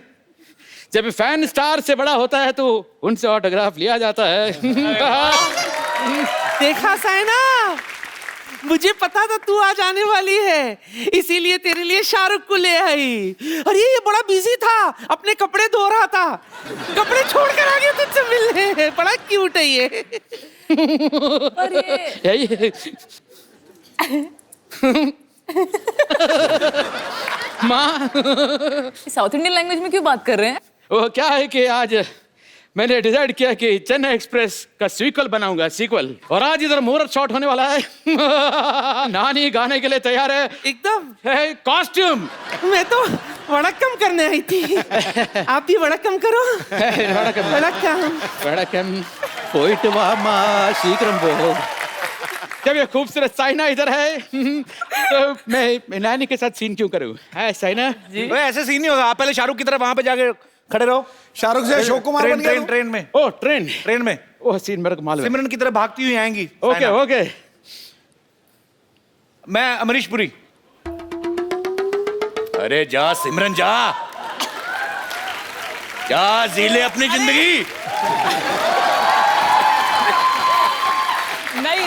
S6: जब फैन स्टार से बड़ा होता है तो उनसे ऑटोग्राफ लिया जाता है।
S11: देखा साइना, मुझे पता था तू आज आने वाली है, इसीलिए तेरे लिए शाहरुख को ले आई। और ये बड़ा बिजी था, अपने कपड़े धो रहा था, कपड़े छोड़ कर आ गया तुझसे मिलने। बड़ा क्यूट है ये।
S6: यही माँ,
S3: साउथ इंडियन लैंग्वेज में क्यों बात कर रहे हैं?
S6: वो क्या है कि आज मैंने डिसाइड किया कि चेन्नई एक्सप्रेस का सीक्वल बनाऊंगा, सीक्वल। और आज इधर मुहूर्त शॉट होने वाला है। नानी गाने के लिए तैयार है
S11: एकदम।
S6: कॉस्ट्यूम।
S11: मैं तो वड़क्कम करने आई थी, आप भी वड़क्कम करो।
S6: वड़क्कम पोइट वामा शीघ्रम बोल। जब ये खूबसूरत साइना इधर है तो मैं नानी के साथ सीन क्यों करूं? है साइना
S2: जी? ऐसे सीन नहीं होगा, आप पहले शाहरुख की तरफ वहां पे जाके खड़े रहो।
S4: शाहरुख से अशोक कुमार बन गया।
S2: ट्रेन में।
S6: ओ ट्रेन
S2: में
S6: ओ सीन मेरे को मालूम है।
S2: सिमरन की तरफ भागती हुई आएंगी।
S6: Okay okay.
S2: मैं अमरीश पुरी। अरे जा सिमरन, जा जा, जी ले अपनी जिंदगी।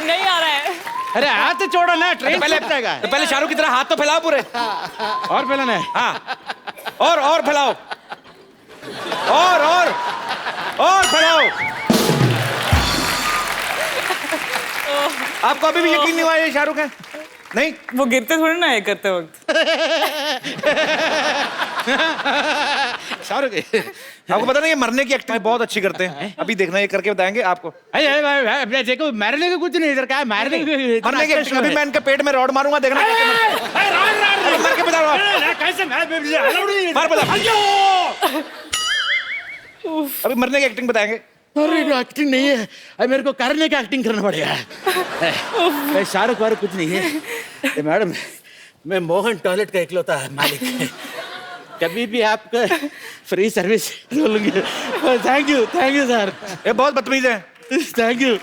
S3: नहीं आ रहा है।
S6: अरे हाथ छोड़ो ना, ट्रेन
S2: तो पहले शाहरुख की तरह हाथ तो फैलाओ पूरे।
S6: और फैलाना है?
S2: हाँ, और फैलाओ, और फैलाओ। आपको अभी भी यकीन नहीं हुआ ये शाहरुख है? नहीं,
S3: वो गिरते थोड़ी ना है करते वक्त।
S2: शाहरुख, आपको पता नहीं, ये मरने की एक्टिंग बहुत अच्छी करते हैं। अभी देखना, ये करके बताएंगे आपको।
S6: देखो मारने का कुछ नहीं, इधर क्या मरने की
S2: एक्टिंग। अभी मैं इनके पेट में रॉड मारूंगा, देखना मर के बता। अभी मरने की एक्टिंग बताएंगे।
S6: अरे एक्टिंग नहीं है, अब मेरे को करने का एक्टिंग करना पड़ेगा। शाहरुख वारुख कुछ नहीं है। मैडम, मैं मोहन टॉयलेट का इकलौता मालिक। कभी भी आपका फ्री सर्विस लूंगी। Thank you sir.
S2: ये बहुत बदतमीज है।
S6: Thank you.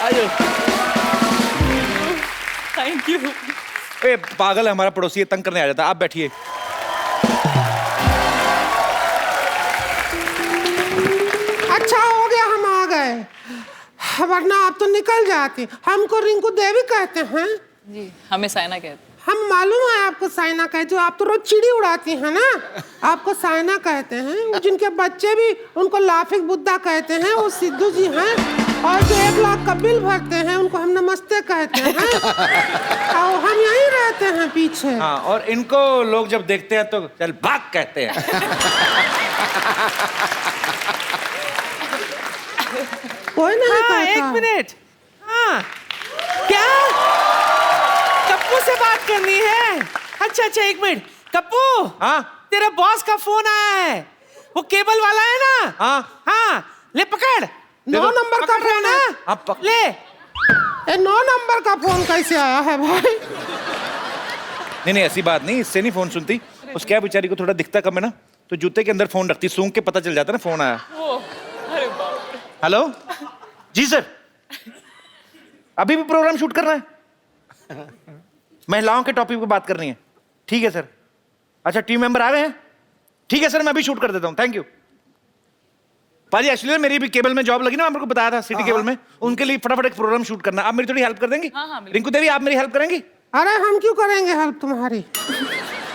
S6: आइए।
S3: Thank you.
S2: ए, पागल है हमारा पड़ोसी, ये तंग करने आ जाता है। आप बैठिए।
S11: अच्छा हो गया हम आ गए, वरना आप तो निकल जाते। हमको रिंकू देवी कहते हैं
S3: जी, हमें साइना कहते हैं।
S11: हम मालूम है आपको साइना कहते हो, आप तो रोज चिड़ी उड़ाती हैं ना, आपको साइना कहते हैं। जिनके बच्चे भी उनको लाफिक बुद्धा कहते हैं, वो सिद्धू जी हैं। और जो 1 लाख का बिल भरते हैं उनको हम नमस्ते कहते हैं। और हम यहीं रहते हैं पीछे।
S2: हाँ, और इनको लोग जब देखते हैं तो चल भाग कहते हैं।
S11: कोई नहीं कहता।
S12: 1 मिनट। हाँ, क्या कप्पू से बात करनी है? अच्छा 1 मिनट। कप्पू,
S2: हाँ,
S12: तेरा बॉस का फोन आया है, वो केबल वाला है ना?
S2: हाँ
S12: हाँ, ले पकड़।
S11: 9 नंबर का फोन है।
S2: आप
S12: ले।
S11: ए 9 नंबर का फोन कैसे आया है भाई?
S2: नहीं ऐसी बात नहीं, इससे नहीं फोन सुनती। उस क्या बेचारी को थोड़ा दिखता कम है ना, तो जूते के अंदर फोन रखती, सूंघ के पता चल जाता ना फोन आया। हेलो जी सर, अभी भी प्रोग्राम शूट करना है? महिलाओं के टॉपिक पे बात करनी है। ठीक है सर। अच्छा टीम मेंबर आ गए हैं? ठीक है सर, मैं अभी शूट कर देता हूँ। थैंक यू पाजी। एक्चुअली मेरी भी केबल में जॉब लगी ना, आपको बताया था सिटी केबल में, उनके लिए फटाफट एक प्रोग्राम शूट करना। आप मेरी थोड़ी हेल्प कर देंगी? रिंकू देवी आप मेरी हेल्प करेंगी?
S11: अरे हम क्यों करेंगे हेल्प तुम्हारी?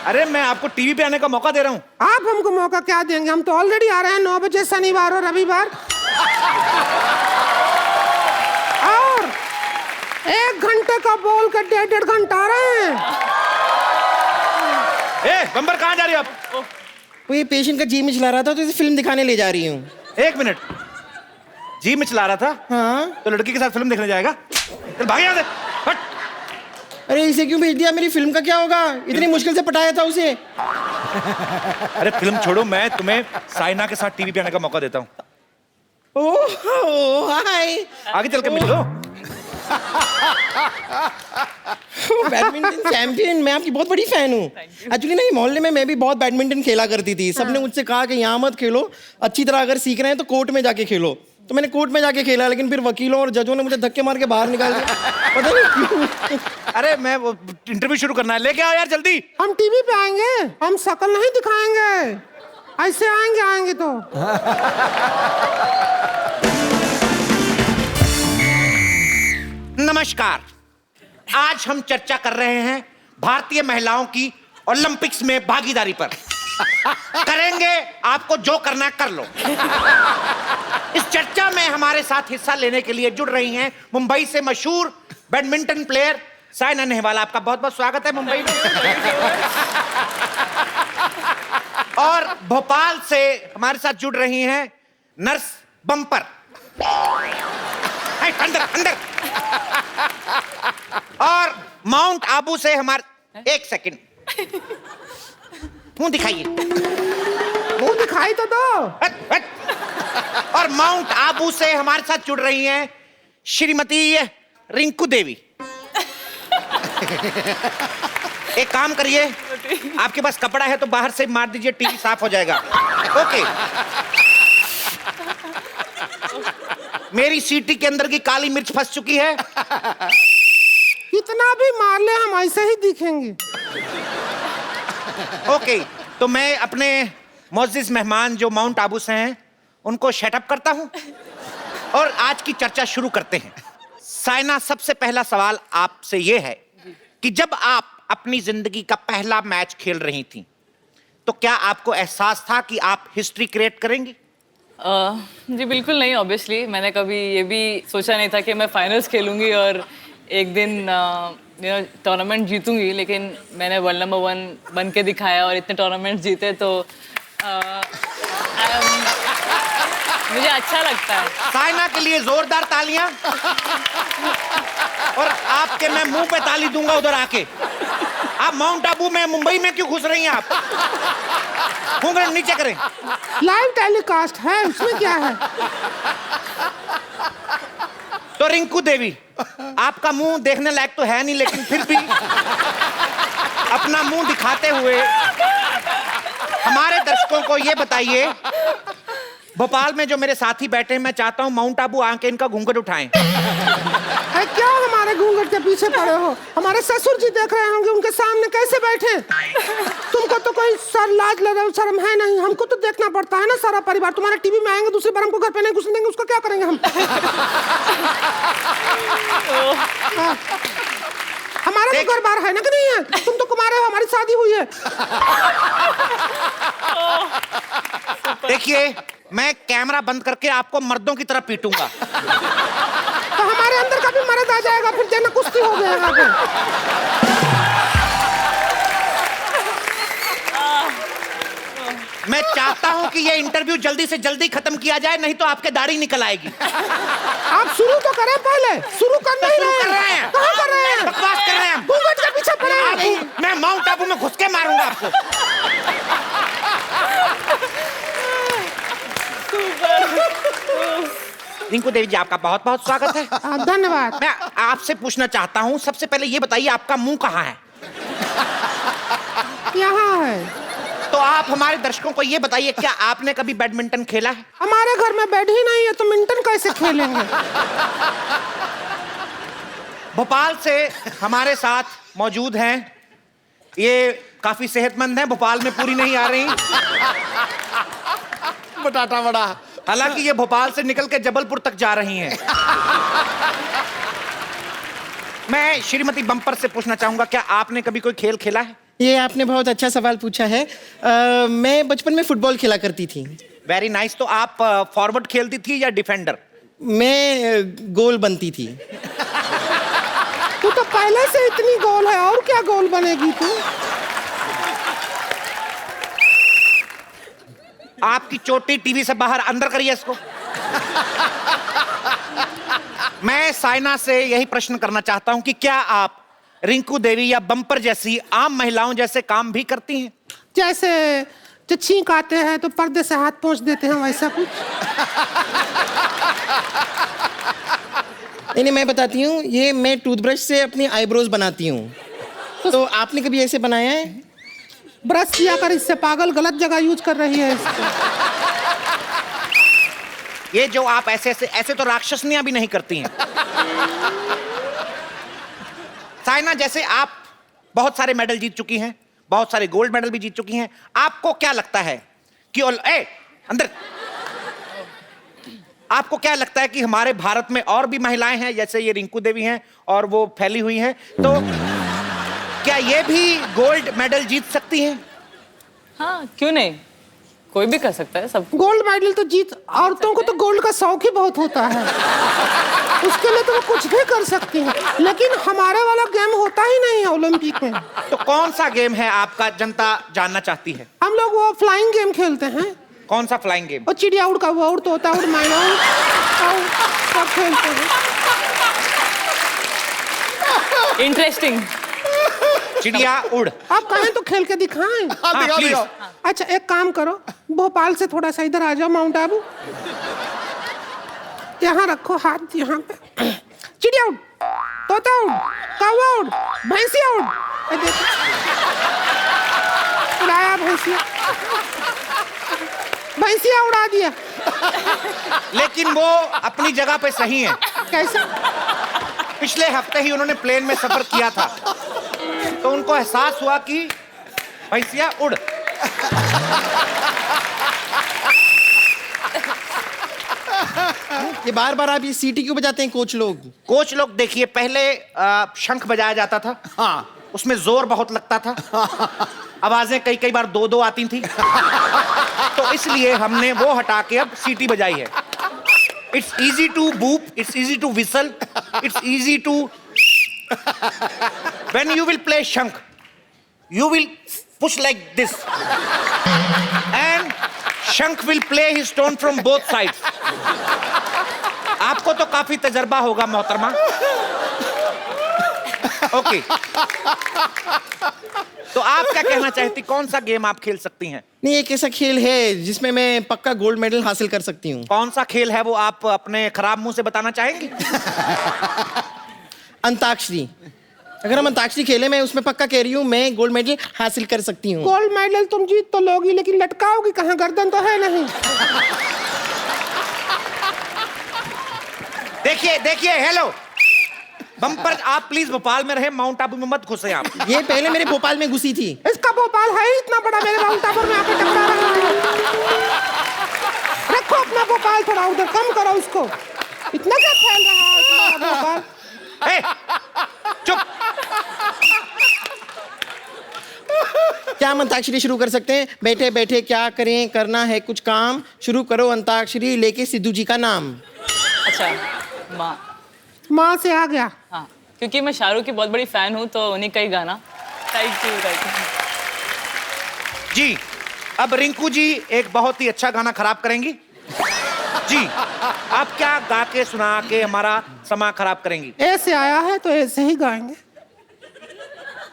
S2: अरे मैं आपको टीवी पे आने का मौका दे रहा हूँ।
S11: आप हमको मौका क्या देंगे? हम तो ऑलरेडी आ रहे हैं 9 बजे शनिवार और रविवार, और 1 घंटे का बोल के 1.5 घंटा आ रहे हैं।
S2: ए बम्बर कहाँ जा रही हो आप?
S13: वो ये पेशेंट का जी में चला रहा था तो इसे फिल्म दिखाने ले जा रही हूँ।
S2: 1 मिनट, जी में चला रहा था?
S13: हाँ।
S2: तो लड़की के साथ फिल्म देखने जाएगा? चल भाग यहाँ से, हट।
S13: अरे इसे क्यों भेज दिया? मेरी फिल्म का क्या होगा? इतनी मुश्किल से पटाया था उसे।
S2: अरे फिल्म छोड़ो, मैं तुम्हें साइना के साथ टीवी पे आने का मौका देता हूँ।
S13: ओह हाय,
S2: आगे चल के मिल लो।
S13: बैडमिंटन चैंपियन, मैं आपकी बहुत बड़ी फैन हूँ। एक्चुअली ना, मोहल्ले में मैं भी बहुत बैडमिंटन खेला करती थी। सबने मुझसे कहा कि यहाँ मत खेलो, अच्छी तरह अगर सीख रहे हैं तो कोर्ट में जाके खेलो। तो मैंने कोर्ट में जाके खेला, लेकिन फिर वकीलों और जजों ने मुझे धक्के मार के बाहर निकाल दिया, पता नहीं क्यों।
S2: अरे मैं वो इंटरव्यू शुरू करना है, लेके आओ यार जल्दी।
S11: हम टीवी पे आएंगे, हम शक्ल नहीं दिखाएंगे, ऐसे आएंगे तो।
S2: नमस्कार, आज हम चर्चा कर रहे हैं भारतीय महिलाओं की ओलंपिक्स में भागीदारी पर। करेंगे, आपको जो करना है कर लो। इस चर्चा में हमारे साथ हिस्सा लेने के लिए जुड़ रही हैं मुंबई से मशहूर बैडमिंटन प्लेयर साइना नेहवाल। आपका बहुत बहुत स्वागत है मुंबई में। और भोपाल से हमारे साथ जुड़ रही हैं नर्स बम्पर। अंदर अंदर। और माउंट आबू से हमारे, 1 सेकंड, मुंह दिखाइए।
S11: मुंह दिखाई तो दो।
S2: और माउंट आबू से हमारे साथ जुड़ रही हैं श्रीमती रिंकू देवी। एक काम करिए, आपके पास कपड़ा है तो बाहर से मार दीजिए, टीवी साफ हो जाएगा। ओके। मेरी सीटी के अंदर की काली मिर्च फंस चुकी है।
S11: इतना भी मार ले हम ऐसे ही दिखेंगे।
S2: ओके, तो मैं अपने मोअज़्ज़िज़ मेहमान जो माउंट आबू से हैं उनको शटअप करता हूं और आज की चर्चा शुरू करते हैं। साइना, सबसे पहला सवाल आपसे ये है कि जब आप अपनी जिंदगी का पहला मैच खेल रही थी तो क्या आपको एहसास था कि आप हिस्ट्री क्रिएट करेंगी?
S3: जी बिल्कुल नहीं, ऑब्वियसली मैंने कभी ये भी सोचा नहीं था कि मैं फाइनल्स खेलूंगी और एक दिन टूर्नामेंट जीतूंगी, लेकिन मैंने वर्ल्ड नंबर 1 बन के दिखाया और इतने टूर्नामेंट जीते, तो मुझे अच्छा लगता है।
S2: साइना के लिए जोरदार तालियां। और आपके मैं मुंह पे ताली दूंगा उधर आके। आप माउंट आबू में, मुंबई में क्यों घुस रही हैं आप? घूंघट नीचे करें।
S11: लाइव टेलीकास्ट है, उसमें क्या है?
S2: तो रिंकू देवी, आपका मुंह देखने लायक तो है नहीं, लेकिन फिर भी अपना मुंह दिखाते हुए हमारे दर्शकों को ये बताइए, भोपाल में जो मेरे साथी बैठे हैं, मैं चाहता हूं माउंट आबू आके इनका घूंघट उठाएं।
S11: क्या हमारे घूंघट के पीछे पड़े हो? हमारे ससुर जी देख रहे होंगे, उनके सामने कैसे बैठे? तुमको तो कोई लाज शर्म है नहीं, हमको तो देखना पड़ता है ना सारा परिवार। तुम्हारे टीवी में आएंगे, दूसरी बार हमको घर पे नहीं घुसने देंगे, उसको क्या करेंगे हम? हमारा तो घर बार है ना कि नहीं है? तुम तो कुमारे हो, हमारी शादी हुई है।
S2: देखिए, मैं कैमरा बंद करके आपको मर्दों की तरह पीटूंगा।
S11: तो हमारे अंदर का भी मर्द आ जाएगा, फिर देना कुश्ती हो गया यहाँ पे।
S2: मैं चाहता हूं कि ये इंटरव्यू जल्दी से जल्दी खत्म किया जाए, नहीं तो आपके दाढ़ी निकल आएगी।
S11: आप शुरू तो करें पहले। शुरू कर नहीं रहे हैं। कहाँ कर रहे हैं?
S2: बकवास कर रहे हैं।
S11: घूंघट के पीछे पड़े हैं।
S2: मैं माउंट आबू में घुस के मारूंगा आपको। रिंकू देवी जी, आपका बहुत बहुत स्वागत है।
S11: धन्यवाद।
S2: मैं आपसे पूछना चाहता हूँ, सबसे पहले ये बताइए आपका मुंह कहाँ है?
S11: यहाँ है।
S2: तो आप हमारे दर्शकों को ये बताइए, क्या आपने कभी बैडमिंटन खेला है?
S11: हमारे घर में बेड ही नहीं है तो मिंटन कैसे खेलेंगे?
S2: भोपाल से हमारे साथ मौजूद हैं, ये काफी सेहतमंद हैं, भोपाल में पूरी नहीं आ रही।
S4: बटाटा बड़ा।
S2: हालांकि ये भोपाल से निकल के जबलपुर तक जा रही हैं। मैं श्रीमती बम्पर से पूछना चाहूंगा, क्या आपने कभी कोई खेल खेला है?
S13: ये आपने बहुत अच्छा सवाल पूछा है। मैं बचपन में फुटबॉल खेला करती थी।
S2: Very nice. तो आप फॉरवर्ड खेलती थी या डिफेंडर?
S13: मैं गोल बनती थी।
S11: तू तो पहले से इतनी गोल है, और क्या गोल बनेगी तू?
S2: आपकी चोटी टीवी से बाहर, अंदर करिए इसको। मैं साइना से यही प्रश्न करना चाहता हूं कि क्या आप रिंकू देवी या बम्पर जैसी आम महिलाओं जैसे काम भी करती हैं?
S11: जैसे जो छींक आते हैं तो पर्दे से हाथ पोंछ देते हैं, वैसा कुछ?
S13: नहीं, मैं बताती हूँ, ये मैं टूथब्रश से अपनी आईब्रोज बनाती हूँ। तो आपने कभी ऐसे बनाया है?
S11: ब्रश किया कर, इससे पागल गलत जगह यूज कर रही है इसको।
S2: ये जो आप ऐसे तो राक्षसनियां भी नहीं करती हैं। साइना, जैसे आप बहुत सारे मेडल जीत चुकी हैं, बहुत सारे गोल्ड मेडल भी जीत चुकी हैं, आपको क्या लगता है कि अंदर आपको क्या लगता है कि हमारे भारत में और भी महिलाएं हैं जैसे ये रिंकू देवी हैं और वो फैली हुई हैं, तो क्या ये भी गोल्ड मेडल जीत सकती हैं?
S3: हाँ, क्यों नहीं, कोई भी कर सकता है। सब
S11: गोल्ड मेडल तो जीत, औरतों को तो गोल्ड का शौक ही बहुत होता है, उसके लिए तो वो कुछ भी कर सकती हैं। लेकिन हमारे वाला गेम होता ही नहीं है ओलंपिक में।
S2: तो कौन सा गेम है आपका, जनता जानना चाहती है?
S11: हम लोग वो फ्लाइंग गेम खेलते हैं।
S2: कौन सा फ्लाइंग गेम?
S11: वो चिड़िया उड़ का उड़, तोता उड़, मैना उड़, सब खेलते हैं।
S3: इंटरेस्टिंग।
S2: चिड़िया उड़
S11: आप कहें तो खेल के दिखाएं।
S2: हाँ, प्लीज।
S11: अच्छा, एक काम करो, भोपाल से थोड़ा सा इधर आ जाओ, माउंट आबू। यहाँ रखो हाथ, यहाँ पे। चिड़िया उड़, तोता उड़, कौवा उड़, भैंसिया उड़। देखो, उड़ाया भैंसिया, भैंसिया उड़ा दिया।
S2: लेकिन वो अपनी जगह पे सही है।
S11: कैसे?
S2: पिछले हफ्ते ही उन्होंने प्लेन में सफर किया था, तो उनको एहसास हुआ कि भैंसिया उड़।
S13: ये बार बार आप ये सीटी क्यों बजाते हैं कोच लोग?
S2: कोच लोग, देखिए, पहले शंख बजाया जाता था।
S4: हाँ,
S2: उसमें जोर बहुत लगता था, आवाजें कई बार दो आती थी, तो इसलिए हमने वो हटा के अब सीटी बजाई है। It's easy to boop, it's easy to whistle, it's easy to. When you will play शंख, you will push like this and शंख will play his tone from both sides. आपको तो काफी तजर्बा होगा मोहतरमा। ओके, तो आप क्या कहना चाहती, कौन सा गेम आप खेल सकती हैं?
S13: नहीं, एक ऐसा खेल है जिसमें मैं पक्का गोल्ड मेडल हासिल कर सकती हूँ।
S2: कौन सा खेल है वो, आप अपने खराब मुंह से बताना चाहेंगे?
S13: अंताक्षरी। अगर हम अंताक्षरी खेले, मैं उसमें पक्का कह रही हूँ, मैं गोल्ड मेडल हासिल कर सकती हूँ।
S11: गोल्ड मेडल तुम जीत तो लोगी, लेकिन लटकाओगी कहाँ? गर्दन तो है नहीं।
S2: देखिए, हेलो बम्पर, आप प्लीज भोपाल में रहे, माउंट आबू में मत घुसे आप।
S13: ये पहले मेरे भोपाल में घुसी थी।
S11: इसका भोपाल है ही इतना बड़ा, मेरे माउंट आबू में आके टकरा रहा है। रखो अपना भोपाल थोड़ा उधर, कम करो उसको। इतना क्या फैल रहा है तुम्हारा भोपाल?
S2: चुप।
S13: क्या हम अंताक्षरी शुरू कर सकते हैं? बैठे बैठे क्या करें, करना है कुछ काम, शुरू करो अंताक्षरी लेके सिद्धू जी का नाम।
S3: अच्छा,
S11: माँ से आ गया।
S3: हाँ, क्योंकि मैं शाहरुख की बहुत बड़ी फैन हूँ, तो उन्हीं का ही गाना। Thank you.
S2: जी, अब रिंकू जी एक बहुत ही अच्छा गाना खराब करेंगी। जी, आप क्या गा के सुना के हमारा समा खराब करेंगी?
S11: ऐसे आया है तो ऐसे ही गाएंगे।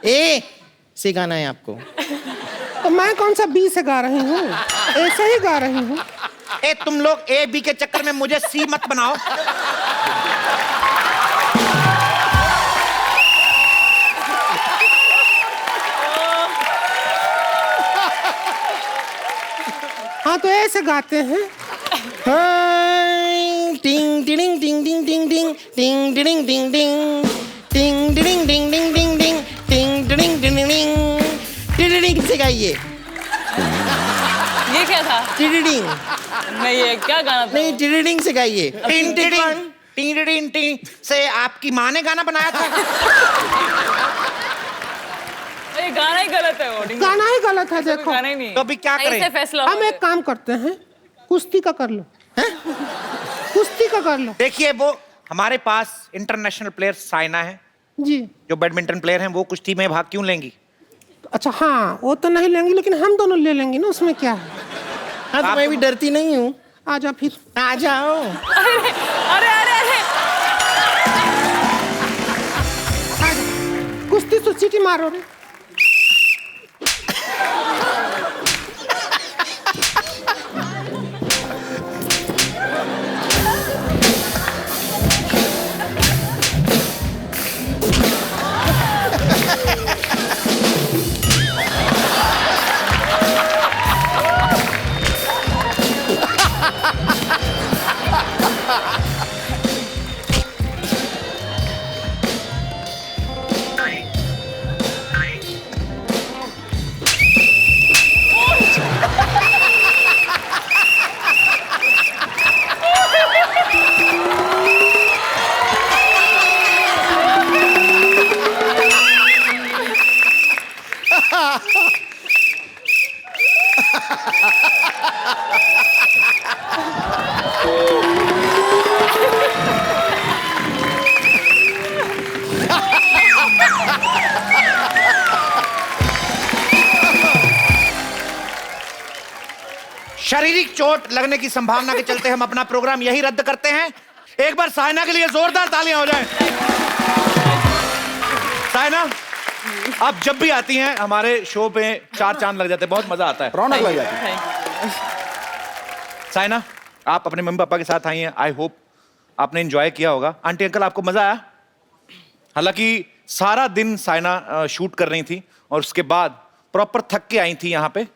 S13: ए से गाना है आपको?
S11: तो मैं कौन सा बी से गा रही हूँ? ऐसे ही गा रही हूँ।
S2: ए तुम लोग ए बी के चक्कर में मुझे सी मत बनाओ।
S11: हाँ तो ऐसे गाते हैं।
S13: टिंग टिडिंग टिंग टिंग टिंग टिंग टिंग टिडिंग टिंग टिंग टिंग टिडिंग टिंग टिंग टिंग टिंग टिंग टिडिंग टिंग टिंग टिडिंग से गाइए।
S3: ये क्या था?
S13: टिडिंग
S3: नहीं, ये क्या गाना था?
S13: नहीं, टिडिंग से गाइए।
S2: टिंग टिडिंग टिंग टिडिंग टिंग से आपकी माँ ने गाना बनाया था।
S3: ये गाना ही गलत है वो।
S11: गाना ही गलत है, देखो।
S3: गाना ही नहीं।
S2: तो अभी क्या करें?
S3: ऐसे फैसला
S11: हम एक काम करते हैं, कुश्ती का कर लो। कुश्ती का कर लो।
S2: देखिए वो हमारे पास इंटरनेशनल प्लेयर साइना है
S11: जी,
S2: जो बैडमिंटन प्लेयर हैं, वो कुश्ती में भाग क्यों लेंगी?
S11: अच्छा हाँ, वो तो नहीं लेंगी लेकिन हम दोनों ले लेंगे ना, उसमें क्या है।
S13: हाँ तो मैं भी डरती नहीं हूँ।
S11: आ जा फिर।
S13: आ जाओ।
S3: अरे अरे अरे
S11: कुश्ती तो सीटी मारो रे।
S2: शारीरिक चोट लगने की संभावना के चलते हम अपना प्रोग्राम यही रद्द करते हैं। एक बार साइना के लिए जोरदार तालियां हो जाएं। साइना आप जब भी आती हैं हमारे शो पे 4 चांद लग जाते हैं, बहुत मजा आता है,
S4: रौनक लग जाती है।
S2: साइना आप अपने मम्मी पापा के साथ आई हैं, आई होप आपने एंजॉय किया होगा। आंटी अंकल आपको मजा आया? हालांकि सारा दिन साइना शूट कर रही थी और उसके बाद प्रॉपर थक के आई थी यहाँ पे,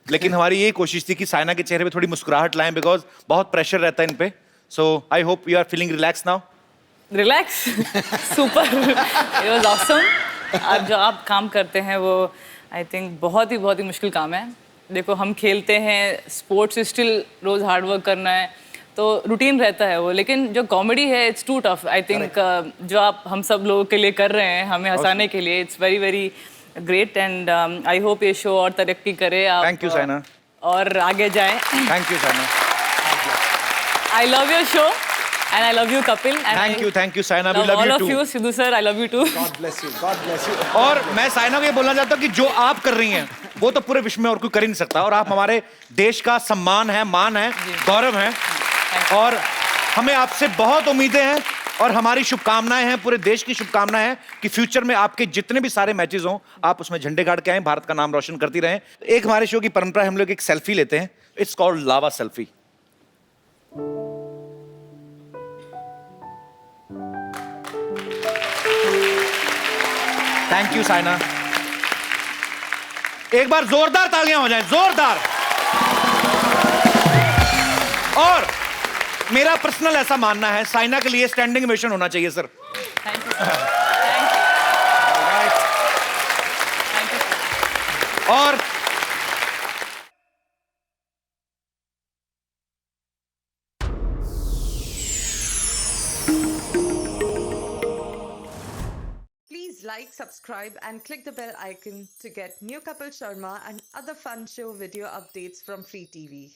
S2: लेकिन हमारी ये कोशिश थी कि साइना के चेहरे पे थोड़ी मुस्कुराहट लाएं, बिकॉज बहुत प्रेशर रहता है इन पे। So I hope you are feeling relax now.
S3: Relax super, it was awesome. अब जो आप काम करते हैं वो आई थिंक बहुत ही मुश्किल काम है। देखो हम खेलते हैं, स्पोर्ट्स स्टिल रोज हार्ड वर्क करना है, तो रूटीन रहता है वो, लेकिन जो कॉमेडी है it's too tough. I think जो आप हम सब लोगों के लिए कर रहे हैं, हमें हंसाने के लिए, it's very great and I hope ये शो और तरक्की करे आप।
S2: Thank you Saina.
S3: और आगे जाएं।
S2: Thank you Saina.
S3: I love your show and I love you Kapil.
S2: Thank you Saina, we love you too.
S3: Sidhu sir, I love you too.
S4: God bless you, God bless you.
S2: और मैं साइना को ये बोलना चाहता हूँ कि जो आप कर रही हैं वो तो पूरे विश्व में और कोई कर ही नहीं सकता, और आप हमारे देश का सम्मान है, मान है, गौरव है, और हमें आपसे बहुत उम्मीदें हैं और हमारी शुभकामनाएं हैं, पूरे देश की शुभकामनाएं हैं कि फ्यूचर में आपके जितने भी सारे मैचेस हों आप उसमें झंडे गाड़ के आए, भारत का नाम रोशन करती रहें। एक हमारे शो की परंपरा है, हम लोग एक सेल्फी लेते हैं, it's called lava selfie. Thank you Saina. एक बार जोरदार तालियां हो जाएं, जोरदार। और मेरा पर्सनल ऐसा मानना है, साइना के लिए स्टैंडिंग ओवेशन होना चाहिए सर। और
S14: Please like, subscribe and click the bell icon to get new Kapil Sharma and other fun show video updates from Free TV.